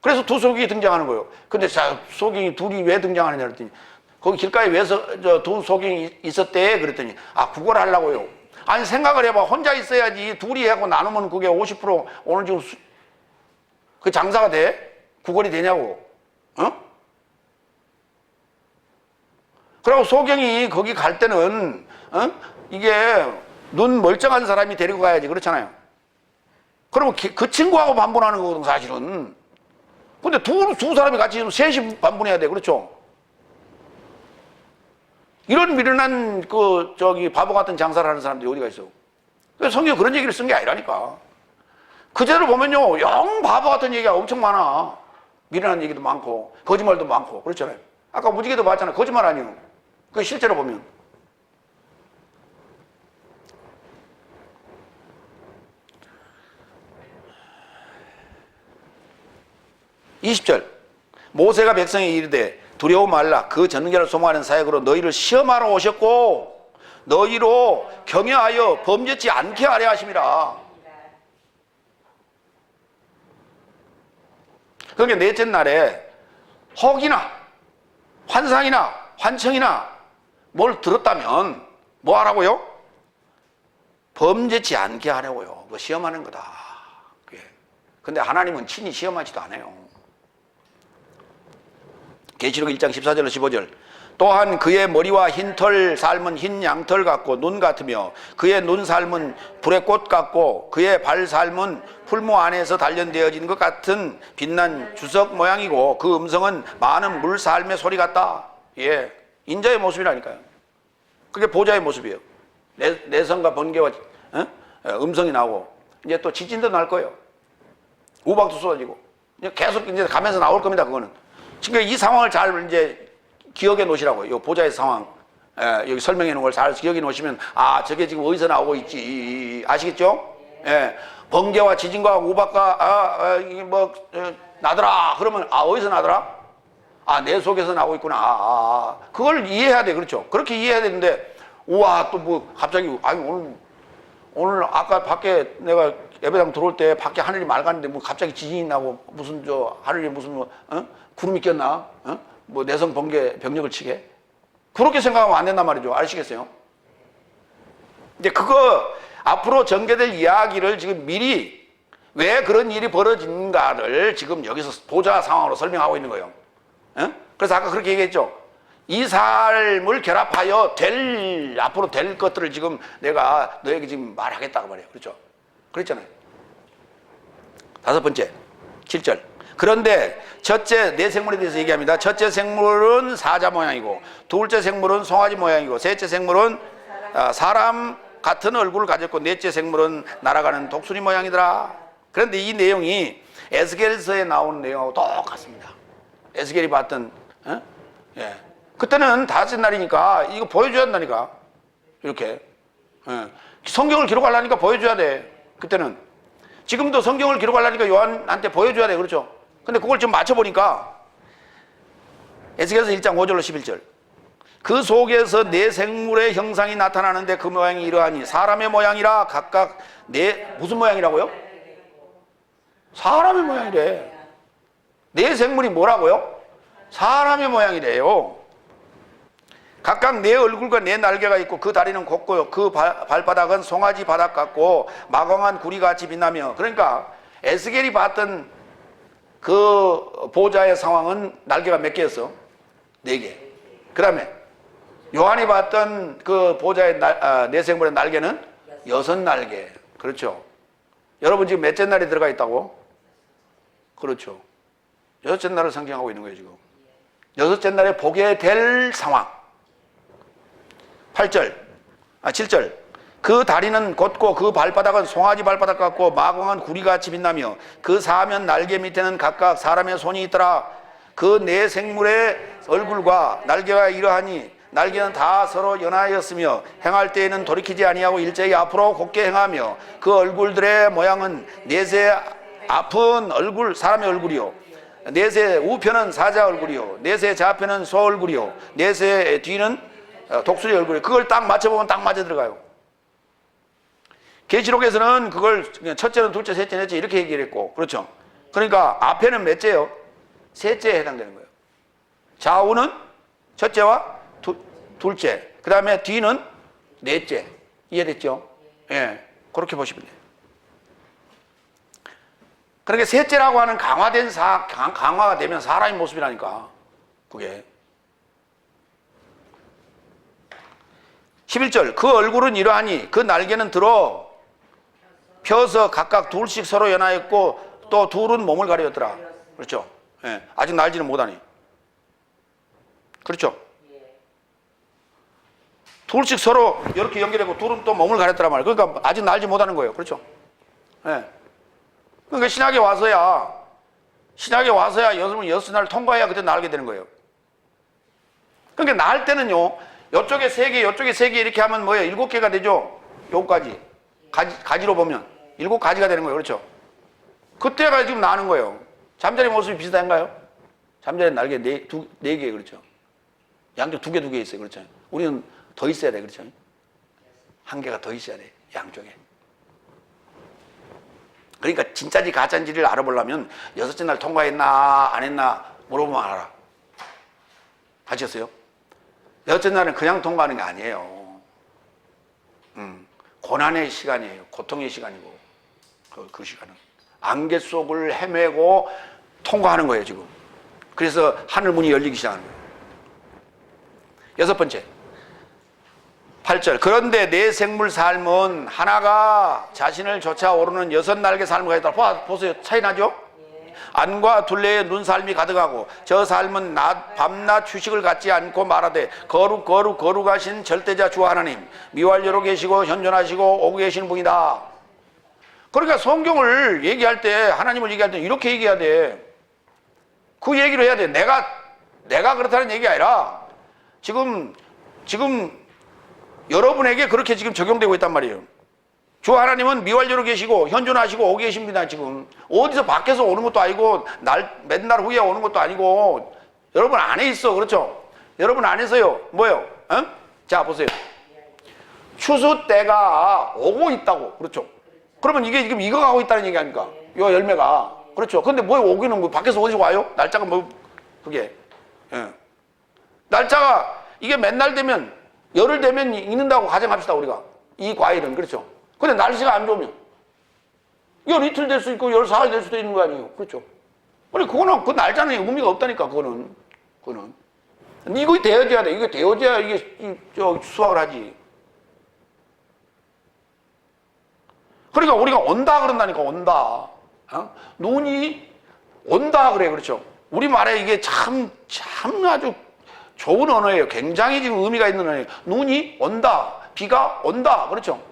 그래서 두 소경이 등장하는 거예요. 근데 자, 소경이 둘이 왜 등장하느냐 그랬더니 거기 길가에 왜 두 소경이 있었대? 그랬더니 아, 구걸 하려고요. 아니 생각을 해봐. 혼자 있어야지. 둘이 하고 나누면 그게 50% 오늘 지금 그 장사가 돼? 구걸이 되냐고. 어? 그리고 소경이 거기 갈 때는 이게 눈 멀쩡한 사람이 데리고 가야지. 그렇잖아요. 그러면 그 친구하고 반분하는 거거든 사실은. 근데 두 사람이 같이 있으면 셋이 반분해야 돼. 그렇죠? 이런 미련한 바보 같은 장사를 하는 사람들이 어디가 있어? 그래서 성경에 그런 얘기를 쓴 게 아니라니까. 그제로 보면요, 영 바보 같은 얘기가 엄청 많아. 미련한 얘기도 많고, 거짓말도 많고, 그렇잖아요. 아까 무지개도 봤잖아요. 거짓말 아니에요. 그 실제로 보면. (20절) 모세가 백성에 이르되 두려워 말라. 그 전능자를 소망하는 사역으로 너희를 시험하러 오셨고 너희로 경외하여 범죄치 않게 하려 하심이라. 그러니까 넷째 날에 혹이나 환상이나 환청이나 뭘 들었다면 뭐 하라고요? 범죄치 않게 하려고요. 그거 시험하는 거다. 그게. 근데 하나님은 친히 시험하지도 않아요. 계시록 1장 14절로 15절 또한 그의 머리와 흰털 삶은 흰 양털 같고 눈 같으며 그의 눈 삶은 불의 꽃 같고 그의 발 삶은 풀무 안에서 단련되어진 것 같은 빛난 주석 모양이고 그 음성은 많은 물 삶의 소리 같다. 예, 인자의 모습이라니까요. 그게 보좌의 모습이에요. 내성과 번개와 음성이 나오고 이제 또 지진도 날 거예요. 우박도 쏟아지고 이제 계속 이제 가면서 나올 겁니다. 그거는. 그러니까 이 상황을 잘 이제 기억해 놓으시라고요. 이 보좌의 상황, 여기 설명해 놓은 걸 잘 기억해 놓으시면 아, 저게 지금 어디서 나오고 있지 아시겠죠? 예, 번개와 지진과 우박과 이게 뭐 나더라. 그러면 아, 어디서 나더라? 아, 내 속에서 나오고 있구나. 그걸 이해해야 돼. 그렇죠? 그렇게 이해해야 되는데 우와 또 뭐 갑자기 아니 오늘 아까 밖에 내가 예배당 들어올 때 밖에 하늘이 맑았는데 뭐 갑자기 지진이 나고 무슨 하늘에 무슨 뭐 구름이 꼈나? 뭐 내성 번개 병력을 치게? 그렇게 생각하면 안 된단 말이죠. 아시겠어요? 이제 그거 앞으로 전개될 이야기를 지금 미리 왜 그런 일이 벌어진가를 지금 여기서 보좌 상황으로 설명하고 있는 거예요. 그래서 아까 그렇게 얘기했죠. 이 삶을 결합하여 앞으로 될 것들을 지금 내가 너에게 지금 말하겠다고 말해요. 그렇죠? 그랬잖아요. 다섯 번째, 7절. 그런데 첫째 네 생물에 대해서 얘기합니다. 첫째 생물은 사자 모양이고 둘째 생물은 송아지 모양이고 셋째 생물은 사람 같은 얼굴을 가졌고 넷째 생물은 날아가는 독수리 모양이더라. 그런데 이 내용이 에스겔서에 나오는 내용하고 똑같습니다. 에스겔이 봤던 예. 그때는 다섯째 날이니까 이거 보여줘야 한다니까. 이렇게 성경을 기록하려니까 보여줘야 돼. 그때는. 지금도 성경을 기록하려니까 요한한테 보여줘야 돼. 그렇죠? 근데 그걸 좀 맞춰보니까 에스겔서 1장 5절로 11절 그 속에서 네 생물의 형상이 나타나는데 그 모양이 이러하니 사람의 모양이라 각각 무슨 모양이라고요? 사람의 모양이래. 네 생물이 뭐라고요? 사람의 모양이래요. 각각 네 얼굴과 네 날개가 있고 그 다리는 곱고요. 그 발바닥은 송아지 바닥 같고 마광한 구리같이 빛나며. 그러니까 에스겔이 봤던 그 보좌의 상황은 날개가 몇 개였어? 4개. 그 다음에 요한이 봤던 그 보좌의 내생물의 날개는 6날개. 그렇죠. 여러분 지금 몇째 날이 들어가 있다고? 그렇죠. 6째 날을 상징하고 있는 거예요 지금. 6째 날에 보게 될 상황. 7절. 그 다리는 곧고 그 발바닥은 송아지 발바닥 같고 마광한 구리같이 빛나며 그 사면 날개 밑에는 각각 사람의 손이 있더라. 그 네 생물의 얼굴과 날개가 이러하니 날개는 다 서로 연하였으며 행할 때에는 돌이키지 아니하고 일제히 앞으로 곧게 행하며 그 얼굴들의 모양은 넷의 앞은 얼굴 사람의 얼굴이요 넷의 우편은 사자 얼굴이요 넷의 좌편은 소 얼굴이요 넷의 뒤는 독수리 얼굴이요. 그걸 딱 맞춰보면 딱 맞아 들어가요. 계시록에서는 그걸 그냥 첫째는 둘째, 셋째, 넷째 이렇게 얘기를 했고, 그렇죠. 그러니까 앞에는 몇째요? 셋째에 해당되는 거예요. 좌우는 첫째와 둘째, 그 다음에 뒤는 넷째. 이해됐죠? 예, 그렇게 보시면 돼요. 그러니까 셋째라고 하는 강화된 강화가 되면 사람의 모습이라니까. 그게 11절 그 얼굴은 이러하니 그 날개는 들어 펴서 각각 둘씩 서로 연하였고 또 둘은 몸을 가렸더라. 그렇죠? 예, 아직 날지는 못하니. 그렇죠? 둘씩 서로 이렇게 연결하고 둘은 또 몸을 가렸더란 말이에요. 그러니까 아직 날지 못하는 거예요. 그렇죠? 예. 그러니까 신약에 와서야 여섯 날 통과해야 그때 날게 되는 거예요. 그러니까 날 때는요, 이쪽에 3개, 이쪽에 3개 이렇게 하면 뭐예요? 7개가 되죠? 요까지. 가지로 보면. 7가지가 되는 거예요. 그렇죠? 그때가 지금 나는 거예요. 잠자리 모습이 비슷한가요? 잠자리 날개 4개, 그렇죠? 양쪽 2개 있어요. 그렇죠? 우리는 더 있어야 돼. 그렇죠? 1개가 더 있어야 돼. 양쪽에. 그러니까 진짜인지 가짜인지를 알아보려면 6째 날 통과했나 안 했나 물어보면 알아. 아셨어요? 6째 날은 그냥 통과하는 게 아니에요. 고난의 시간이에요. 고통의 시간이고 그 시간은 안개 속을 헤매고 통과하는 거예요 지금. 그래서 하늘 문이 열리기 시작하는 거예요. 6번째 8절 그런데 내 생물 삶은 하나가 자신을 쫓아오르는 6날개 삶을 가졌다. 보세요. 차이 나죠? 안과 둘레에 눈 삶이 가득하고 저 삶은 밤낮 휴식을 갖지 않고 말하되 거룩하신 절대자 주 하나님 미완료로 계시고 현존하시고 오고 계시는 분이다. 그러니까 성경을 얘기할 때 하나님을 얘기할 때 이렇게 얘기해야 돼. 그 얘기를 해야 돼. 내가 그렇다는 얘기가 아니라 지금 여러분에게 그렇게 지금 적용되고 있단 말이에요. 주 하나님은 미완료로 계시고 현존하시고 오고 계십니다. 지금 어디서 밖에서 오는 것도 아니고 맨날 후에 오는 것도 아니고 여러분 안에 있어. 그렇죠? 여러분 안에서요. 뭐요? 자 보세요. 추수 때가 오고 있다고. 그렇죠? 그러면 이게 지금 익어가고 있다는 얘기 아닙니까? 요 열매가. 그렇죠? 근데 뭐 오기는 뭐 밖에서 어디서 와요? 날짜가 뭐 그게 날짜가 이게 맨날 되면 열흘 되면 익는다고 가정합시다. 우리가 이 과일은. 그렇죠? 근데 날씨가 안 좋으면 열 이틀 될 수 있고 열 사흘 될 수도 있는 거 아니에요. 그렇죠? 근데 그거는 그 날짜는 의미가 없다니까. 그거는 이거 되어져야 돼. 이거 되어져야 이게 수확을 하지. 그러니까 우리가 온다 그런다니까. 온다. 눈이 온다 그래. 그렇죠? 우리말에 이게 참 아주 좋은 언어예요. 굉장히 지금 의미가 있는 언어예요. 눈이 온다. 비가 온다. 그렇죠?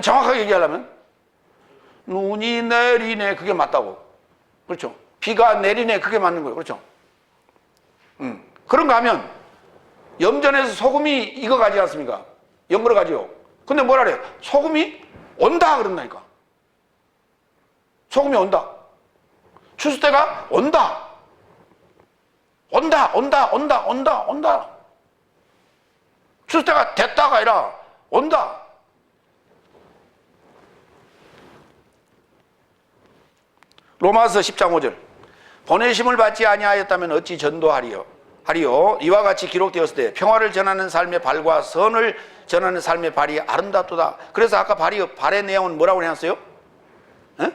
정확하게 얘기하려면 눈이 내리네. 그게 맞다고. 그렇죠? 비가 내리네. 그게 맞는 거예요. 그렇죠? 그런가 하면 염전에서 소금이 익어가지 않습니까? 연걸어가지요. 근데 뭐라 그래요? 소금이 온다 그런다니까. 소금이 온다. 추수 때가 온다. 온다. 추수 때가 됐다가 아니라 온다. 로마서 10장 5절 보내심을 받지 아니하였다면 어찌 전도하리요? 이와 같이 기록되었을 때 평화를 전하는 삶의 발과 선을 전하는 삶의 발이 아름답도다. 그래서 아까 발의 내용은 뭐라고 해놨어요? 에?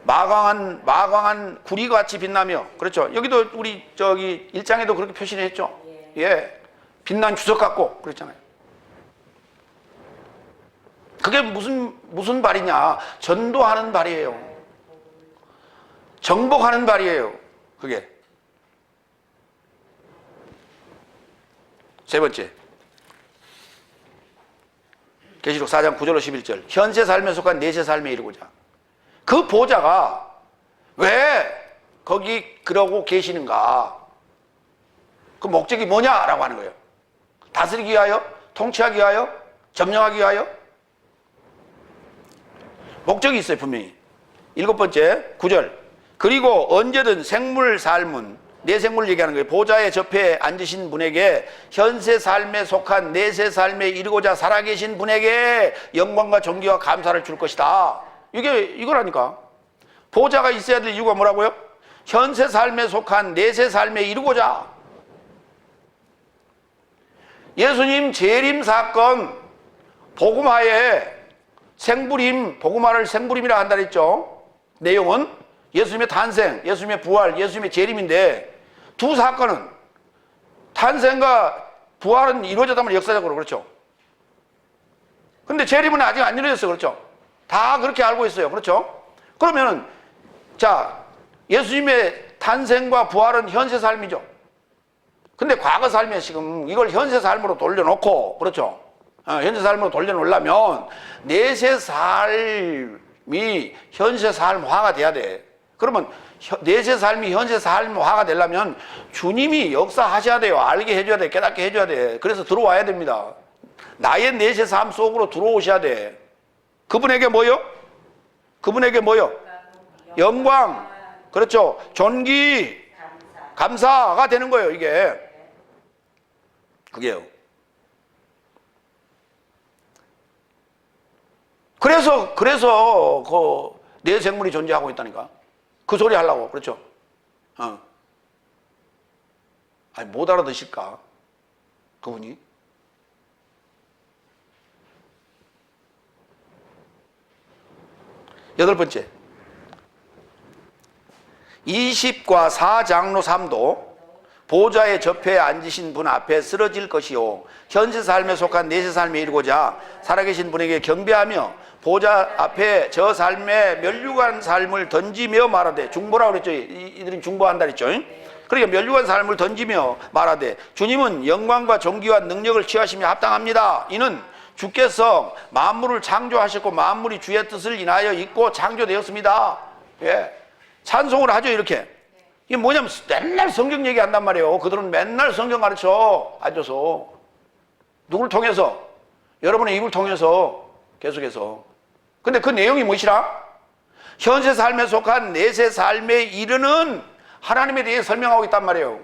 마광한 구리같이 빛나며, 그렇죠? 여기도 우리 저기 1장에도 그렇게 표시를 했죠. 예, 빛난 주석 같고 그랬잖아요. 그게 무슨 발이냐? 전도하는 발이에요. 정복하는 발이에요. 그게. 세 번째, 계시록 4장 9절로 11절. 현세 삶에 속한 내세 삶에 이르고자. 그 보좌가 왜 거기 그러고 계시는가? 그 목적이 뭐냐라고 하는 거예요. 다스리기 위하여? 통치하기 위하여? 점령하기 위하여? 목적이 있어요, 분명히. 7번째, 9절. 그리고 언제든 생물 삶은, 내 생물을 얘기하는 거예요. 보좌에 접해 앉으신 분에게, 현세 삶에 속한 내세 삶에 이르고자 살아계신 분에게 영광과 존귀와 감사를 줄 것이다. 이거라니까. 보좌가 있어야 될 이유가 뭐라고요? 현세 삶에 속한 내세 삶에 이르고자. 예수님 재림 사건, 복음화에 생부림, 복음화를 생부림이라 한다 그랬죠. 내용은 예수님의 탄생, 예수님의 부활, 예수님의 재림인데, 두 사건은 탄생과 부활은 이루어졌다면 역사적으로, 그렇죠. 근데 재림은 아직 안 이루어졌어요, 그렇죠. 다 그렇게 알고 있어요, 그렇죠. 그러면 자, 예수님의 탄생과 부활은 현세 삶이죠. 근데 과거 삶에 지금 이걸 현세 삶으로 돌려놓고, 그렇죠. 현세 삶으로 돌려놓으려면 내세 삶이 현세 삶화가 돼야 돼. 그러면 내세 삶이 현세 삶화가 되려면 주님이 역사하셔야 돼요. 알게 해줘야 돼. 깨닫게 해줘야 돼. 그래서 들어와야 됩니다. 나의 내세 삶 속으로 들어오셔야 돼. 그분에게 뭐요? 그분에게 뭐요? 영광, 그렇죠. 존귀, 감사가 되는 거예요, 이게. 그게요. 그래서 그 내 생물이 존재하고 있다니까. 그 소리 하려고, 그렇죠. 아니, 못 알아듣실까? 그분이. 여덟 번째, 20과 4장로 3도 보좌에 접해 앉으신 분 앞에 쓰러질 것이요, 현세 삶에 속한 내세 삶에 이르고자 살아계신 분에게 경배하며 보좌 앞에 저 삶에 멸류관 삶을 던지며 말하되, 중보라고 그랬죠. 이들은 중보한다 그랬죠. 그러니까 멸류관 삶을 던지며 말하되, 주님은 영광과 존귀와 능력을 취하심이 합당합니다. 이는 주께서 만물을 창조하셨고 만물이 주의 뜻을 인하여 있고 창조되었습니다. 예. 찬송을 하죠, 이렇게. 이게 뭐냐면 맨날 성경 얘기한단 말이에요. 그들은 맨날 성경 가르쳐 앉아서. 누굴 통해서? 여러분의 입을 통해서 계속해서. 근데 그 내용이 무엇이라? 현세 삶에 속한 내세 삶에 이르는 하나님에 대해 설명하고 있단 말이에요.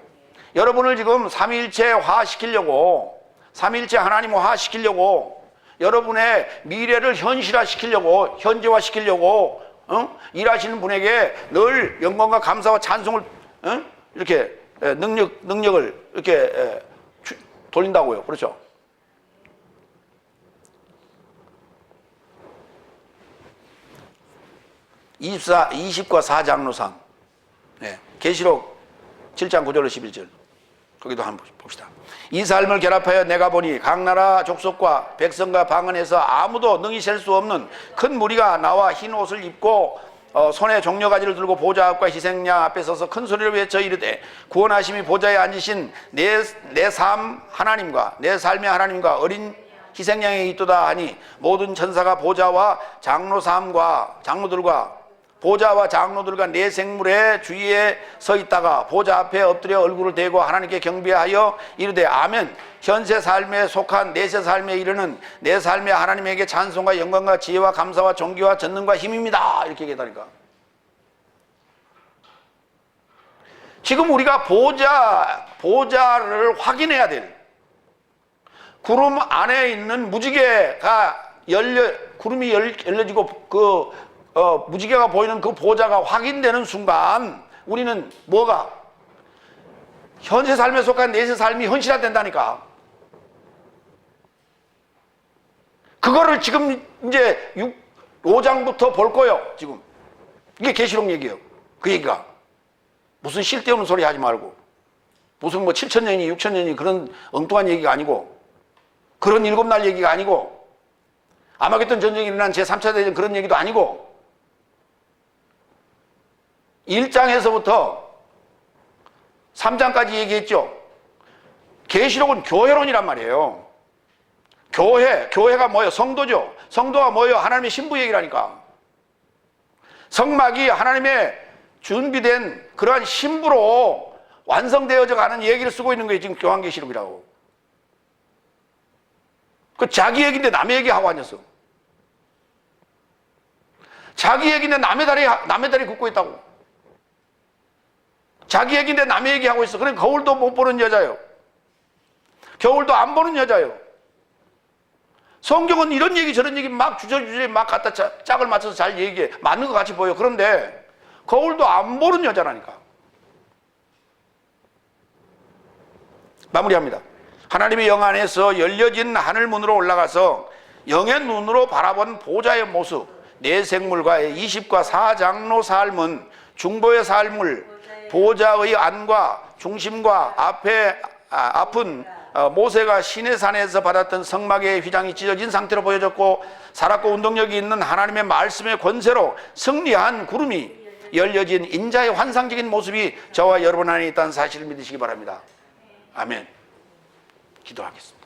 여러분을 지금 삼위일체화 시키려고, 삼위일체 하나님화 시키려고, 여러분의 미래를 현실화 시키려고, 현재화 시키려고 일하시는 분에게 늘 영광과 감사와 찬송을 이렇게 능력을 이렇게 돌린다고요. 그렇죠? (24) 20과 4장로상, 계시록 7장 9절로 11절, 거기도 한번 봅시다. 이 삶을 결합하여 내가 보니 각 나라 족속과 백성과 방언에서 아무도 능히 셀 수 없는 큰 무리가 나와 흰 옷을 입고 손에 종려가지를 들고 보좌 앞과 희생양 앞에 서서 큰 소리를 외쳐 이르되, 구원하심이 보좌에 앉으신 내 삶 하나님과 내 삶의 하나님과 어린 희생양에 있도다 하니, 모든 천사가 보좌와 장로들과 보좌와 장로들과 내 생물의 주위에 서 있다가 보좌 앞에 엎드려 얼굴을 대고 하나님께 경배하여 이르되, 아멘. 현세 삶에 속한 내세 삶에 이르는 내 삶의 하나님에게 찬송과 영광과 지혜와 감사와 존귀와 전능과 힘입니다. 이렇게 얘기하다니까. 지금 우리가 보좌를 확인해야 될, 구름 안에 있는 무지개가 구름이 열려지고 무지개가 보이는 그 보좌가 확인되는 순간 우리는 뭐가? 현세 삶에 속한 내세 삶이 현실화된다니까. 그거를 지금 이제 5장부터 볼 거예요, 지금. 이게 계시록 얘기예요. 그 얘기가. 무슨 쓸데없는 소리 하지 말고. 무슨 뭐 7,000년이 6,000년이 그런 엉뚱한 얘기가 아니고, 그런 7날 얘기가 아니고, 아마겟돈 전쟁이 일어난 제3차 대전 그런 얘기도 아니고, 1장에서부터 3장까지 얘기했죠. 계시록은 교회론이란 말이에요. 교회가 뭐예요? 성도죠. 성도가 뭐예요? 하나님의 신부 얘기라니까. 성막이 하나님의 준비된 그러한 신부로 완성되어져 가는 얘기를 쓰고 있는 거예요. 지금 요한계시록이라고. 그 자기 얘기인데 남의 얘기하고 앉았어. 자기 얘기인데 남의 다리 긋고 있다고. 자기 얘기인데 남의 얘기하고 있어. 그러니까 거울도 못 보는 여자예요. 겨울도 안 보는 여자예요. 성경은 이런 얘기 저런 얘기 막 주저주저 막 갖다 짝을 맞춰서 잘 얘기해. 맞는 것 같이 보여. 그런데 거울도 안 보는 여자라니까. 마무리합니다. 하나님의 영 안에서 열려진 하늘문으로 올라가서 영의 눈으로 바라본 보좌의 모습, 네 생물과의 20과 4장로 삶은 중보의 삶을 보좌의 안과 중심과 앞은 모세가 시내산에서 받았던 성막의 휘장이 찢어진 상태로 보여졌고, 살았고 운동력이 있는 하나님의 말씀의 권세로 승리한 구름이 열려진 인자의 환상적인 모습이 저와 여러분 안에 있다는 사실을 믿으시기 바랍니다. 아멘. 기도하겠습니다.